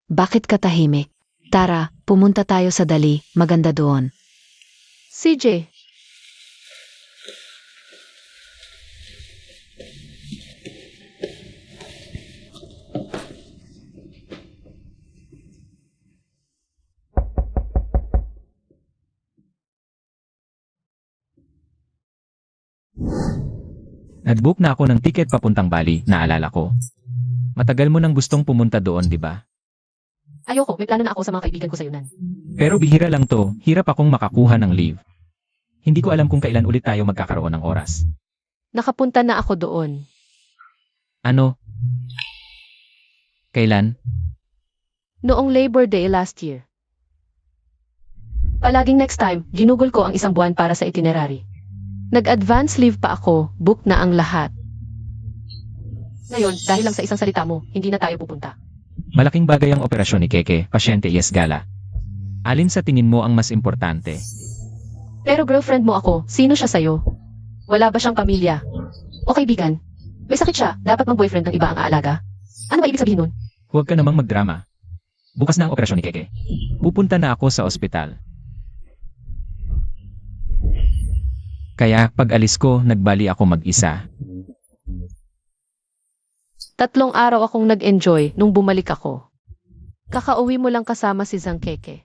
[SPEAKER 2] Bakit ka tahimik? Tara, pumunta tayo sa dali, maganda doon.
[SPEAKER 1] CJ,
[SPEAKER 3] Nag-book na ako ng ticket papuntang Bali, naalala ko. Matagal mo nang gustong pumunta doon, di ba?
[SPEAKER 1] ayoko, may plano na ako sa mga kaibigan ko sa yunan.
[SPEAKER 3] Pero bihira lang to, hirap akong makakuha ng leave. Hindi ko alam kung kailan ulit tayo magkakaroon ng oras.
[SPEAKER 1] Nakapunta na ako doon.
[SPEAKER 3] Ano? Kailan?
[SPEAKER 1] Noong Labor Day last year. Palaging next time, ginugol ko ang isang buwan para sa itinerary. Nag-advance leave pa ako, book na ang lahat. Ngayon, dahil lang sa isang salita mo, hindi na tayo pupunta.
[SPEAKER 3] Malaking bagay ang operasyon ni Keke, pasyente yes gala. Alin sa tingin mo ang mas importante?
[SPEAKER 1] Pero girlfriend mo ako, sino siya sa'yo? Wala ba siyang pamilya? O kaibigan? May sakit siya, dapat mag-boyfriend ng iba ang aalaga? Ano ba ibig sabihin nun?
[SPEAKER 3] Huwag ka namang magdrama. Bukas na ang operasyon ni Keke. Pupunta na ako sa ospital. Kaya pag alis ko, nagbali ako mag-isa.
[SPEAKER 1] 3 araw akong nag-enjoy nung bumalik ako. Kakauwi mo lang kasama si Zangkeke.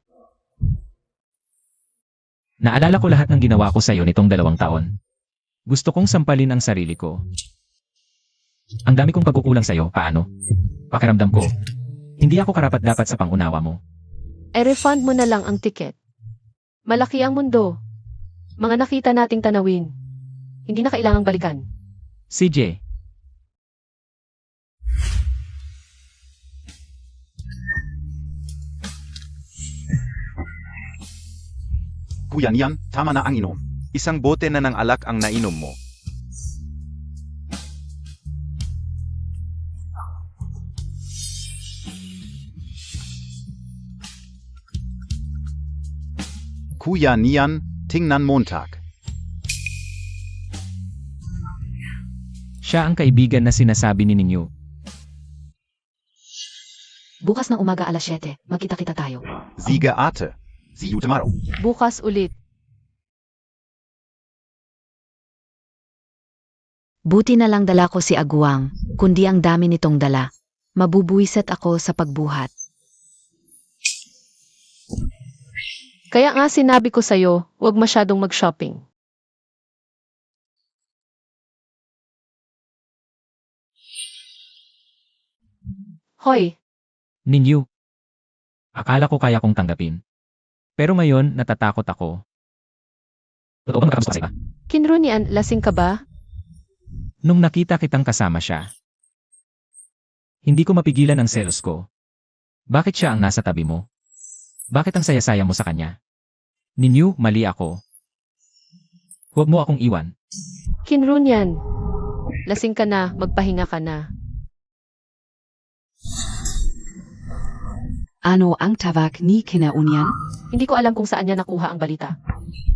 [SPEAKER 3] Naalala ko lahat ng ginawa ko sa'yo nitong 2 taon. Gusto kong sampalin ang sarili ko. Ang dami kong pagkukulang sa'yo, paano? Pakiramdam ko. Hindi ako karapat-dapat sa pangunawa mo.
[SPEAKER 1] refund mo na lang ang tiket. Malaki ang mundo. Mga nakita nating tanawin. Hindi na kailangang balikan.
[SPEAKER 3] CJ,
[SPEAKER 4] Kuya Nian, tama na ang inom. Isang bote na ng alak ang nainom mo. Kuya Nian, tingnan Montag.
[SPEAKER 3] siya ang kaibigan na sinasabi ni ninyo.
[SPEAKER 2] Bukas ng umaga alas 7, magkita-kita tayo.
[SPEAKER 4] Siege Ate. See you tomorrow.
[SPEAKER 1] Bukas ulit.
[SPEAKER 2] Buti na lang dala ko si Aguang, kundi ang dami nitong dala. Mabubuwiset ako sa pagbuhat.
[SPEAKER 1] Kaya nga sinabi ko sa'yo, huwag masyadong mag-shopping. Hoy,
[SPEAKER 3] Ninyo. Akala ko kaya kong tanggapin. Pero ngayon, natatakot ako. Totoo bang nakamusta ka?
[SPEAKER 1] Kinrunian, lasing ka ba?
[SPEAKER 3] Nung nakita kitang kasama siya, hindi ko mapigilan ang selos ko. Bakit siya ang nasa tabi mo? Bakit ang saya-saya mo sa kanya? Ninyo, mali ako. Huwag mo akong iwan.
[SPEAKER 1] Kinrunian, lasing ka na, magpahinga ka na.
[SPEAKER 2] Ano ang tawag ni Kinaunian?
[SPEAKER 1] Hindi ko alam kung saan niya nakuha ang balita.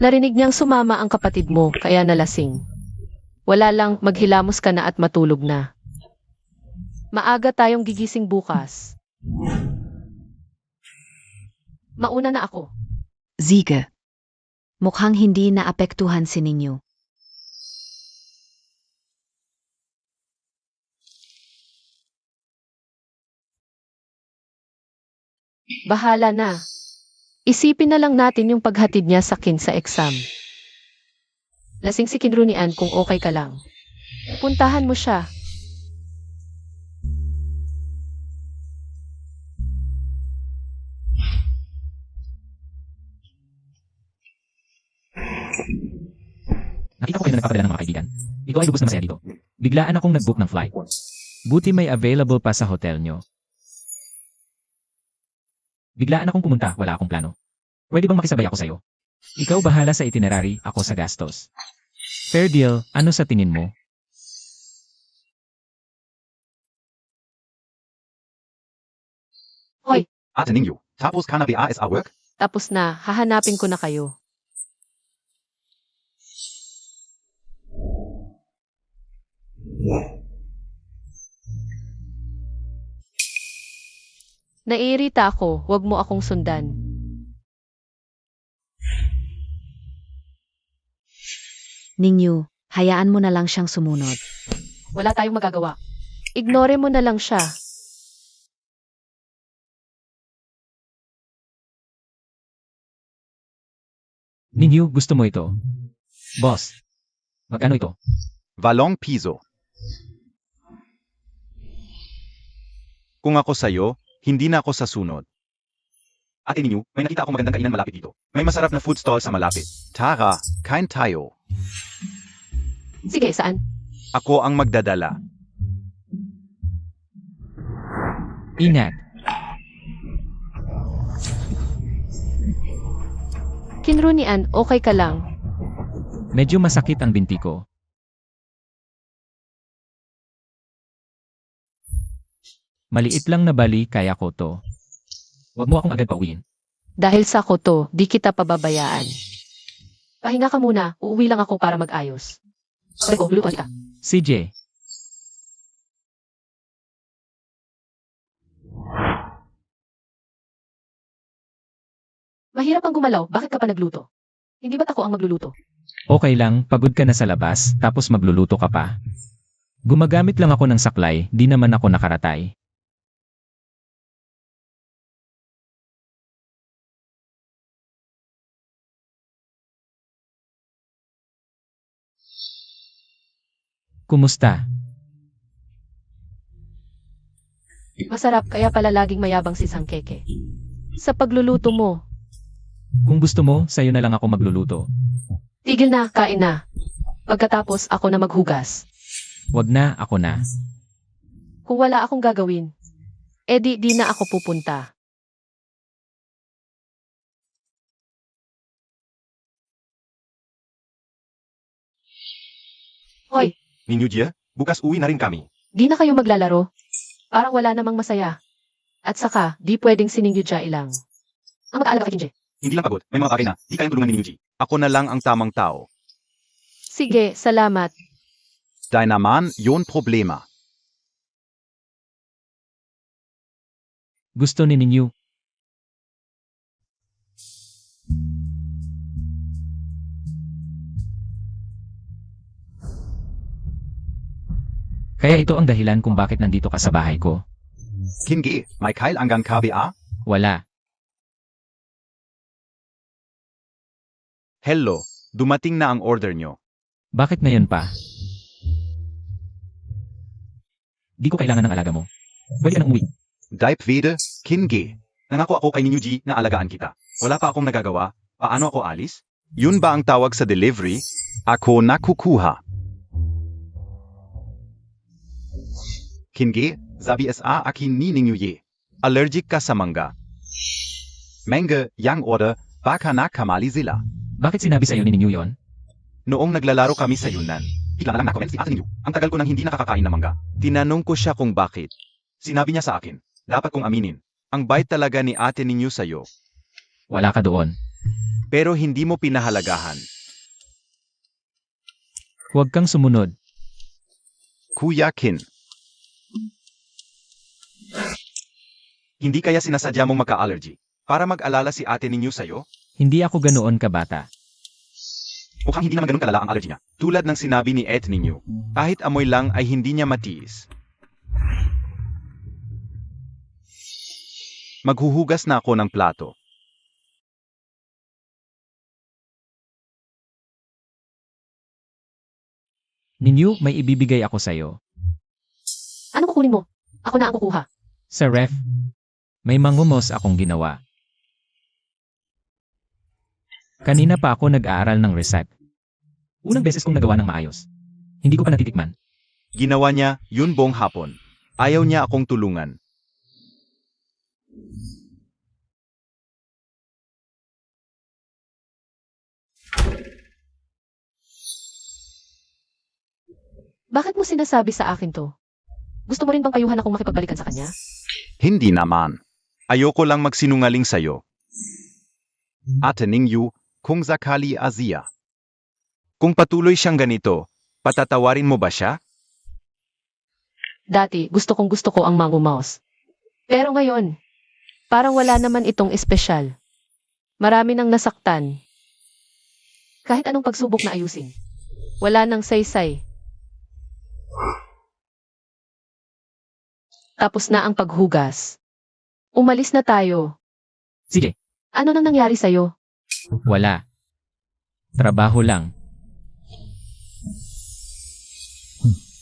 [SPEAKER 1] Narinig niyang sumama ang kapatid mo, kaya nalasing. Wala lang, maghilamos ka na at matulog na. Maaga tayong gigising bukas. Mauna na ako.
[SPEAKER 2] Siege. Mukhang hindi naapektuhan si Ninyo.
[SPEAKER 1] Bahala na. Isipin na lang natin yung paghatid niya sa kin sa exam. Lasing si Kinrunian kung okay ka lang. Puntahan mo siya.
[SPEAKER 3] Nakita ko kayo na nagpapadala ng mga kaibigan. Ito ay lubos na masaya dito. Biglaan akong nag-book ng flight. Buti may available pa sa hotel nyo. Biglaan akong pumunta, wala akong plano. Pwede bang makisabay ako sa'yo? Ikaw bahala sa itinerary, ako sa gastos. Fair deal, ano sa tingin mo?
[SPEAKER 1] Hoy,
[SPEAKER 4] Ate Ninyo, tapos ka na ba sa work?
[SPEAKER 1] tapos na, hahanapin ko na kayo. Naiirita ako, huwag mo akong sundan.
[SPEAKER 2] Ninyo, hayaan mo na lang siyang sumunod.
[SPEAKER 1] Wala tayong magagawa. Ignore mo na lang siya.
[SPEAKER 3] Ninyo, gusto mo ito? Boss, magkano ito?
[SPEAKER 4] Valong piso. Kung ako sa'yo, hindi na ako sasunod. Ate Ninyo, may nakita akong magandang kainan malapit dito. May masarap na food stall sa malapit. Tara, kain tayo.
[SPEAKER 1] Sige, saan?
[SPEAKER 4] Ako ang magdadala.
[SPEAKER 3] Ingat.
[SPEAKER 1] Kinrunian, okay ka lang.
[SPEAKER 3] Medyo masakit ang binti ko. Maliit lang na bali, kaya ko to. Huwag mo akong agad pauwiin.
[SPEAKER 1] Dahil sa ko to, di kita pababayaan. Pahinga ka muna, uuwi lang ako para mag-ayos. Prego, luto kita.
[SPEAKER 3] CJ,
[SPEAKER 1] Mahirap ang gumalaw, bakit ka pa nagluto? Hindi ba't ako ang magluluto?
[SPEAKER 3] okay lang, pagod ka na sa labas, tapos magluluto ka pa. Gumagamit lang ako ng saklay, di naman ako nakaratay. Kumusta?
[SPEAKER 1] Masarap kaya pala laging mayabang si Sangkeke. Sa pagluluto mo,
[SPEAKER 3] Kung gusto mo, sa'yo na lang ako magluluto.
[SPEAKER 1] tigil na, kain na. Pagkatapos ako na maghugas.
[SPEAKER 3] Wag na, ako na.
[SPEAKER 1] Kung wala akong gagawin, edi di na ako pupunta. Hoy,
[SPEAKER 4] Ninyo Jia, bukas uwi na rin kami.
[SPEAKER 1] di na kayo maglalaro? Parang wala namang masaya. At saka, di pwedeng si Ningyu Jia ilang. Ang mag-aalaga kay Jinje.
[SPEAKER 4] Hindi lang pagod, may mga bagay na di kayang tulungan ni Ninyo Ji. Ako na lang ang tamang tao.
[SPEAKER 1] Sige, salamat.
[SPEAKER 4] Dahil naman, yun problema.
[SPEAKER 3] Gusto ni ninyo. Kaya ito ang dahilan kung bakit nandito ka sa bahay ko.
[SPEAKER 4] Kingi, may kail hanggang KBA?
[SPEAKER 3] Wala.
[SPEAKER 4] Hello, dumating na ang order nyo.
[SPEAKER 3] Bakit ngayon pa? Di ko kailangan ng alaga mo. Pwede ka nang umuwi.
[SPEAKER 4] Dahil pwede, Kingi. Nangako ako kay Ninyo Ji na alagaan kita. Wala pa akong nagagawa. Paano ako alis? Yun ba ang tawag sa delivery? Ako nakukuha. Kingi, sabi sa akin ni Ninyo Ji. Allergic ka sa mangga. Manga, yang order, baka nakamali sila.
[SPEAKER 3] Bakit sinabi sa'yo ni ninyo yon?
[SPEAKER 4] Noong naglalaro kami sa Yunan, bigla na lang nakomment si ate ninyo. Ang tagal ko nang hindi nakakakain ng mangga. Tinanong ko siya kung bakit. Sinabi niya sa akin, dapat kong aminin. Ang bait talaga ni ate ninyo sa'yo.
[SPEAKER 3] Wala ka doon.
[SPEAKER 4] Pero hindi mo pinahalagahan.
[SPEAKER 3] Huwag kang sumunod.
[SPEAKER 4] Kuya Kin. Hindi kaya sinasadya mong magka-allergy? Para mag-alala si ate ninyo sa'yo?
[SPEAKER 3] Hindi ako ganoon kabata.
[SPEAKER 4] Mukhang hindi naman ganun kalala ang allergy niya. Tulad ng sinabi ni ate ninyo. Kahit amoy lang ay hindi niya matiis. Maghuhugas na ako ng plato.
[SPEAKER 3] Ninyo, may ibibigay ako sa'yo.
[SPEAKER 1] Ano kukunin mo? Ako na ang kukuha.
[SPEAKER 3] Sa ref, may mangumos akong ginawa. Kanina pa ako nag-aaral ng recipe. Unang beses kong nagawa ng maayos. Hindi ko pa natitikman.
[SPEAKER 4] Ginawa niya yun buong hapon. Ayaw niya akong tulungan.
[SPEAKER 1] Bakit mo sinasabi sa akin to? Gusto mo rin bang payuhan akong makipagbalikan sa kanya?
[SPEAKER 4] Hindi naman. Ayoko lang magsinungaling sa'yo. Ate Ningyu, kung sakali Asia. Kung patuloy siyang ganito, patatawarin mo ba siya?
[SPEAKER 1] Dati, gusto ko ang Mango Mouse. Pero ngayon, parang wala naman itong espesyal. Marami nang nasaktan. Kahit anong pagsubok na ayusin. Wala nang saysay. Tapos na ang paghugas. Umalis na tayo.
[SPEAKER 3] Sige,
[SPEAKER 1] Ano nang nangyari sa'yo?
[SPEAKER 3] wala. Trabaho lang.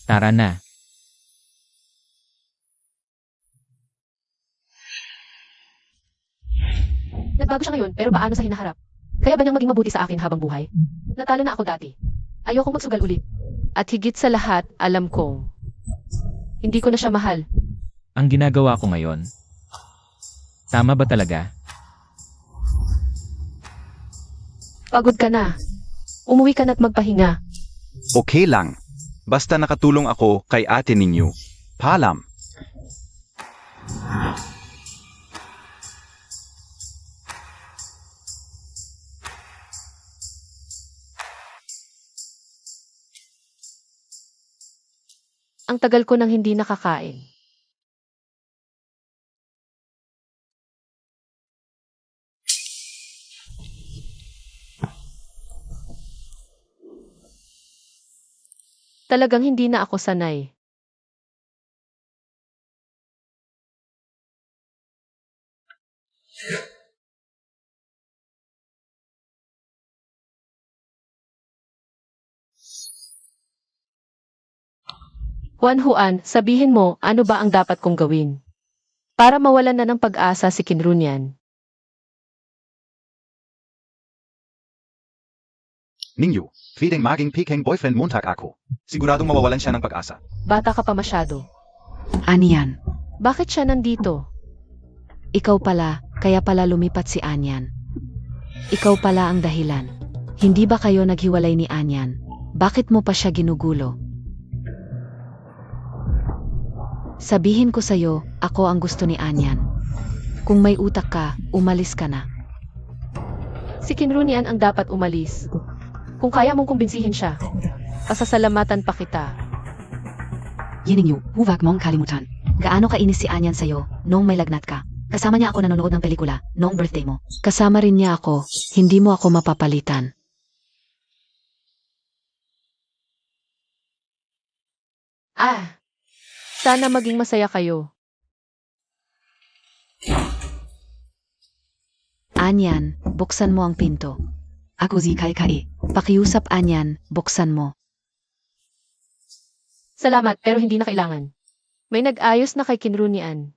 [SPEAKER 3] Tara na.
[SPEAKER 1] Nagbago siya ngayon pero paano sa hinaharap? Kaya ba niyang maging mabuti sa akin habang buhay? Natalo na ako dati. Ayokong magsugal ulit. At higit sa lahat, alam kong hindi ko na siya mahal.
[SPEAKER 3] Ang ginagawa ko ngayon. Tama ba talaga?
[SPEAKER 1] Pagod ka na. Umuwi ka na't magpahinga.
[SPEAKER 4] Okay lang. Basta nakatulong ako kay ate ninyo. Paalam.
[SPEAKER 1] Ang tagal ko nang hindi nakakain. Talagang hindi na ako sanay. Juan, sabihin mo ano ba ang dapat kong gawin? Para mawalan na ng pag-asa si Kinrunian.
[SPEAKER 4] Ningyu, feeding maging peking boyfriend Montag ako. Siguradong mawawalan siya ng pag-asa.
[SPEAKER 1] Bata ka pa masyado.
[SPEAKER 2] Anyan.
[SPEAKER 1] Bakit siya nandito?
[SPEAKER 2] Ikaw pala, kaya pala lumipat si Anyan. Ikaw pala ang dahilan. Hindi ba kayo naghiwalay ni Anyan? Bakit mo pa siya ginugulo? Sabihin ko sa'yo, ako ang gusto ni Anyan. Kung may utak ka, umalis ka na.
[SPEAKER 1] Si Kinrunian ang dapat umalis. Kung kaya mong kumbinsihin siya, pasasalamatan pa kita.
[SPEAKER 2] Yiningyo, huwag mong kalimutan. Gaano kainis si Anyan sa'yo noong may lagnat ka? Kasama niya ako nanonood ng pelikula noong birthday mo. Kasama rin niya ako, hindi mo ako mapapalitan.
[SPEAKER 1] Sana maging masaya kayo.
[SPEAKER 2] Anyan, buksan mo ang pinto. Ako si Kai. Pakiusap Anyan, buksan mo.
[SPEAKER 1] Salamat pero hindi na kailangan. May nag-ayos na kay Kinrunian.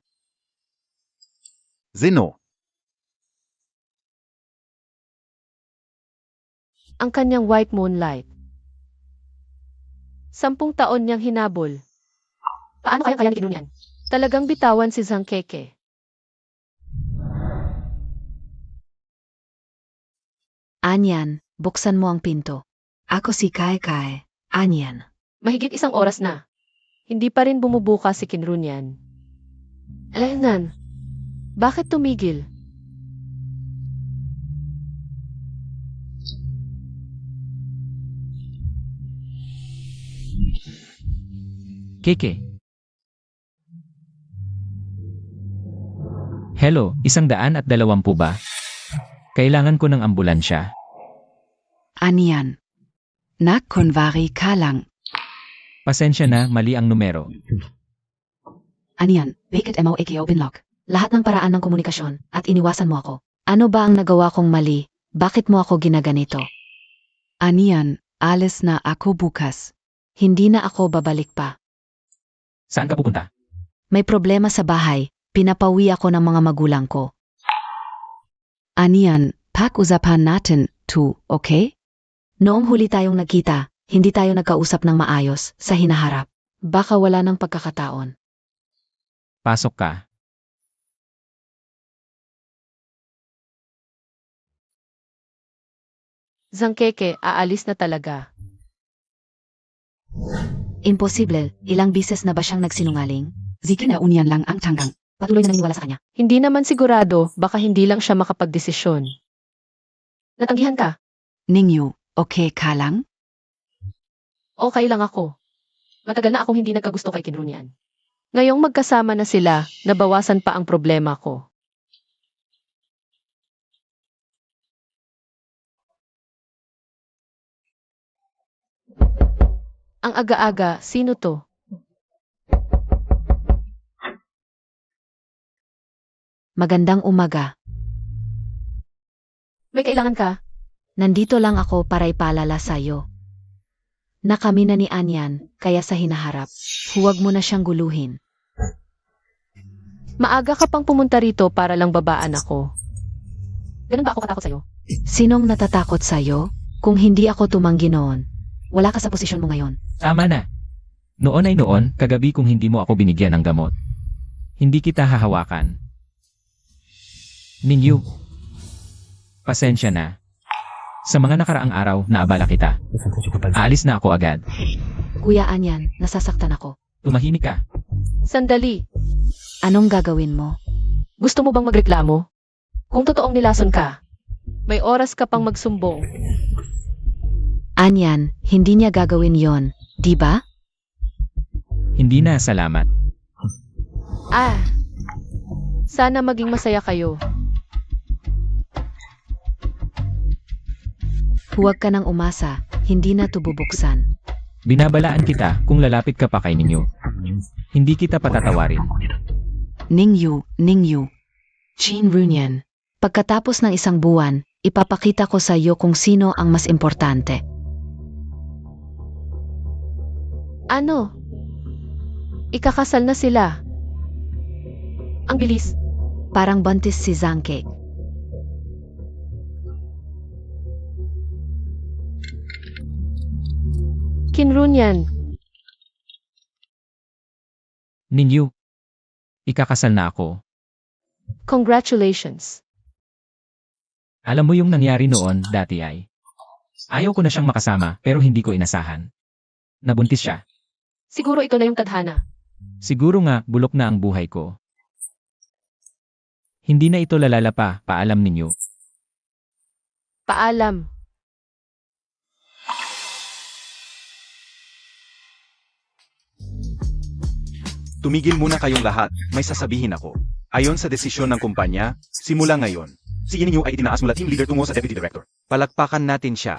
[SPEAKER 4] Zeno,
[SPEAKER 1] Ang kanyang white moonlight. 10 taon niyang hinabol. Paano kaya ni Kinrunian? Talagang bitawan si Zhang Keke.
[SPEAKER 2] Anyan, buksan mo ang pinto. Ako si Kai. Anyan.
[SPEAKER 1] Mahigit 1 oras na. Hindi pa rin bumubukas si Kinrunian. Alayanan, bakit tumigil?
[SPEAKER 3] Keke. Hello, 120 ba? Kailangan ko ng ambulansya.
[SPEAKER 2] Anyan. Nak kunwari ka lang.
[SPEAKER 3] Pasensya na, mali ang numero.
[SPEAKER 2] Anyan, bakit mo ikaw binlock? Lahat ng paraan ng komunikasyon at iniwasan mo ako. Ano ba ang nagawa kong mali? Bakit mo ako ginaganito? Anyan, alis na ako bukas. Hindi na ako babalik pa.
[SPEAKER 3] Saan ka pupunta?
[SPEAKER 2] May problema sa bahay. Pinapauwi ako ng mga magulang ko. Anyan, pag-usapan natin, okay? Noong huli tayong nagkita, hindi tayo nagkausap ng maayos sa hinaharap. Baka wala ng pagkakataon.
[SPEAKER 3] Pasok ka.
[SPEAKER 1] Zhang Keke, aalis na talaga.
[SPEAKER 2] Imposible, ilang bises na ba siyang nagsinungaling? Ziki na unyan lang ang tiyanggang. Patuloy na naniniwala sa kanya.
[SPEAKER 1] Hindi naman sigurado, baka hindi lang siya makapagdesisyon. Natanggihan ka?
[SPEAKER 2] Ningyu, okay ka lang?
[SPEAKER 1] Okay lang ako. Matagal na akong hindi nagkagusto kay Kinrunian. Ngayong magkasama na sila, nabawasan pa ang problema ko. Ang aga-aga, sino to?
[SPEAKER 2] Magandang umaga.
[SPEAKER 1] May kailangan ka?
[SPEAKER 2] Nandito lang ako para ipaalala sa'yo. Na kami na ni Anyan, kaya sa hinaharap, huwag mo na siyang guluhin.
[SPEAKER 1] Maaga ka pang pumunta rito para lang babaan ako. Ganun ba ako katakot sa'yo?
[SPEAKER 2] Sinong natatakot sa'yo? Kung hindi ako tumanggi noon, wala ka sa posisyon mo ngayon.
[SPEAKER 3] Tama na. Noon ay noon, kagabi kung hindi mo ako binigyan ng gamot. Hindi kita hahawakan. Ningyu. Pasensya na. Sa mga nakaraang araw, naabala kita. Aalis na ako agad.
[SPEAKER 2] Kuya Anyan, nasasaktan ako.
[SPEAKER 3] Tumahimik ka.
[SPEAKER 1] Sandali,
[SPEAKER 2] Anong gagawin mo?
[SPEAKER 1] gusto mo bang magreklamo? Kung totoong nilason ka, may oras ka pang magsumbong.
[SPEAKER 2] Anyan, hindi niya gagawin yon, di ba?
[SPEAKER 3] Hindi na, salamat.
[SPEAKER 1] Sana maging masaya kayo.
[SPEAKER 2] Huwag ka nang umasa, hindi na tububuksan.
[SPEAKER 3] Binabalaan kita kung lalapit ka pa kay ninyo. Hindi kita patatawarin.
[SPEAKER 2] Ningyu. Kinrunian. Pagkatapos ng 1 buwan, ipapakita ko sa iyo kung sino ang mas importante.
[SPEAKER 1] Ano? Ikakasal na sila. Ang bilis.
[SPEAKER 2] Parang buntis si Zhangke.
[SPEAKER 1] Kinrunyan.
[SPEAKER 3] Ninyu, ikakasal na ako.
[SPEAKER 1] Congratulations.
[SPEAKER 3] Alam mo yung nangyari noon dati ay. Ayaw ko na siyang makasama pero hindi ko inasahan. Nabuntis siya.
[SPEAKER 1] Siguro ito na yung tadhana.
[SPEAKER 3] Siguro nga bulok na ang buhay ko. Hindi na ito lalala pa, paalam ninyo.
[SPEAKER 1] Paalam.
[SPEAKER 4] Tumigil muna kayong lahat, may sasabihin ako. Ayon sa desisyon ng kumpanya, simula ngayon, si Ninyo ay itinaas mula team leader tungo sa deputy director. Palakpakan natin siya.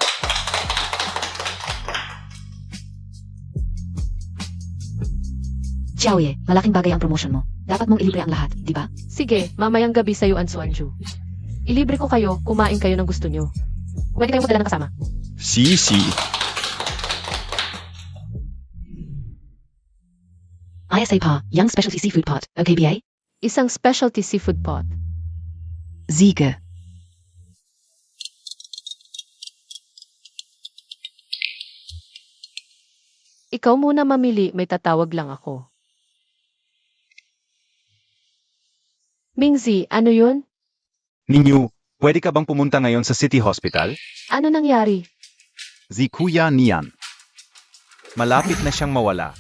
[SPEAKER 2] Xiaoye, malaking bagay ang promotion mo. Dapat mong ilibre ang lahat, di ba?
[SPEAKER 1] Sige, mamayang gabi sa'yo, Ansuanju. Ilibre ko kayo, kumain kayo ng gusto nyo. Pwede kayong magdala ng kasama.
[SPEAKER 4] Si.
[SPEAKER 2] ISA pa, Young Specialty Seafood Pot, OKBA?
[SPEAKER 1] Isang specialty seafood pot.
[SPEAKER 2] Ziege.
[SPEAKER 1] Ikaw muna mamili, may tatawag lang ako. Mingzi, ano yun?
[SPEAKER 4] Ninyo, pwede ka bang pumunta ngayon sa City Hospital?
[SPEAKER 1] Ano nangyari?
[SPEAKER 4] Si Kuya Nian. Malapit na siyang mawala.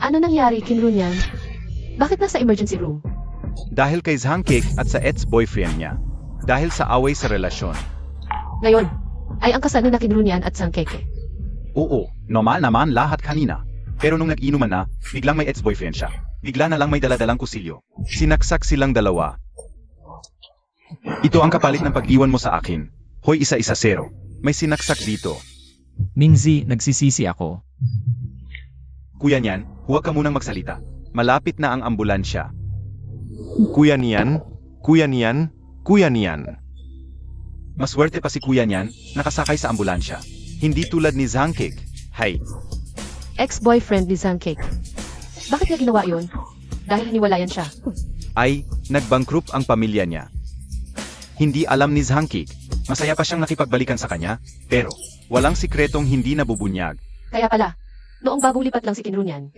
[SPEAKER 1] Ano nangyari, Kinrunyan? Bakit nasa emergency room?
[SPEAKER 4] Dahil kay Zhangkek at sa ex-boyfriend niya. Dahil sa away sa relasyon.
[SPEAKER 1] Ngayon, ay ang kasal ni Kinrunyan at Sangkeke.
[SPEAKER 4] Oo, normal naman lahat kanina. Pero nung nag-inuman na, biglang may ex-boyfriend siya. Bigla na lang may daladalang kusilyo. Sinaksak silang dalawa. Ito ang kapalit ng pag-iwan mo sa akin. Hoy, 1-0. May sinaksak dito.
[SPEAKER 3] Mingzi, nagsisisi ako.
[SPEAKER 4] Kuya Nian, huwag ka munang magsalita. Malapit na ang ambulansya. Kuya Nian, Kuya Nian, Kuya Nian. Maswerte pa si Kuya Nian, nakasakay sa ambulansya. Hindi tulad ni Zhangkek. Hay,
[SPEAKER 1] Ex-boyfriend ni Sangkeke. Bakit niya ginawa yun? Dahil hiniwalayan siya.
[SPEAKER 4] ay, nagbankrupt ang pamilya niya. Hindi alam ni Zhangkek. Masaya pa siyang nakipagbalikan sa kanya, pero walang sikretong hindi nabubunyag.
[SPEAKER 1] Kaya pala, noong bagong lipat lang si Kinrunyan,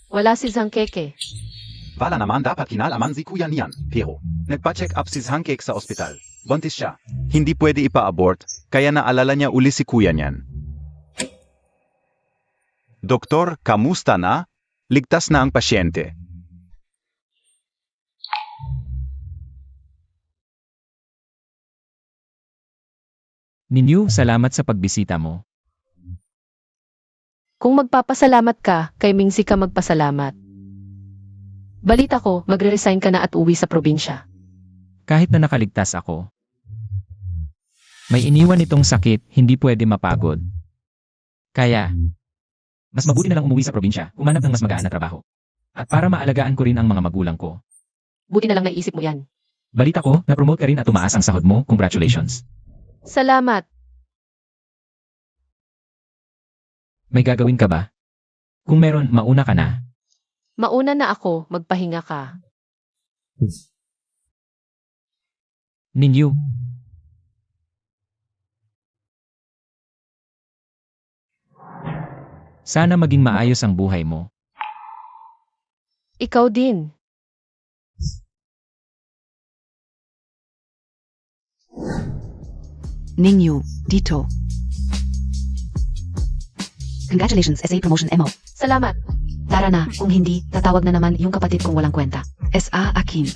[SPEAKER 1] wala si Sangkeke.
[SPEAKER 4] Wala naman dapat kinalaman si Kuya Nian, pero nagpa-check up si Zhangkek sa ospital. Buntis siya. Hindi pwede ipa-abort, kaya naalala niya uli si Kuya Nian. Doktor, kamusta na? Ligtas na ang pasyente.
[SPEAKER 3] Ninyu, salamat sa pagbisita mo.
[SPEAKER 1] Kung magpapasalamat ka, kay Mingzi ka magpasalamat. Balita ko, magre-resign ka na at uwi sa probinsya.
[SPEAKER 3] Kahit na nakaligtas ako. May iniwan itong sakit, hindi pwede mapagod. Kaya, mas mabuti na lang umuwi sa probinsya, umanap ng mas magaan na trabaho. At para maalagaan ko rin ang mga magulang ko.
[SPEAKER 1] Buti na lang naisip mo yan.
[SPEAKER 3] Balita ko, na-promote ka rin at tumaas ang sahod mo, congratulations.
[SPEAKER 1] Salamat.
[SPEAKER 3] May gagawin ka ba? Kung meron, mauna ka na.
[SPEAKER 1] Mauna na ako, magpahinga ka.
[SPEAKER 3] Ninyu. Sana maging maayos ang buhay mo.
[SPEAKER 1] Ikaw din.
[SPEAKER 2] Ningyu, dito. Congratulations, SA Promotion MO.
[SPEAKER 1] Salamat.
[SPEAKER 2] Tara na, kung hindi, tatawag na naman yung kapatid kong walang kwenta. SA Akim.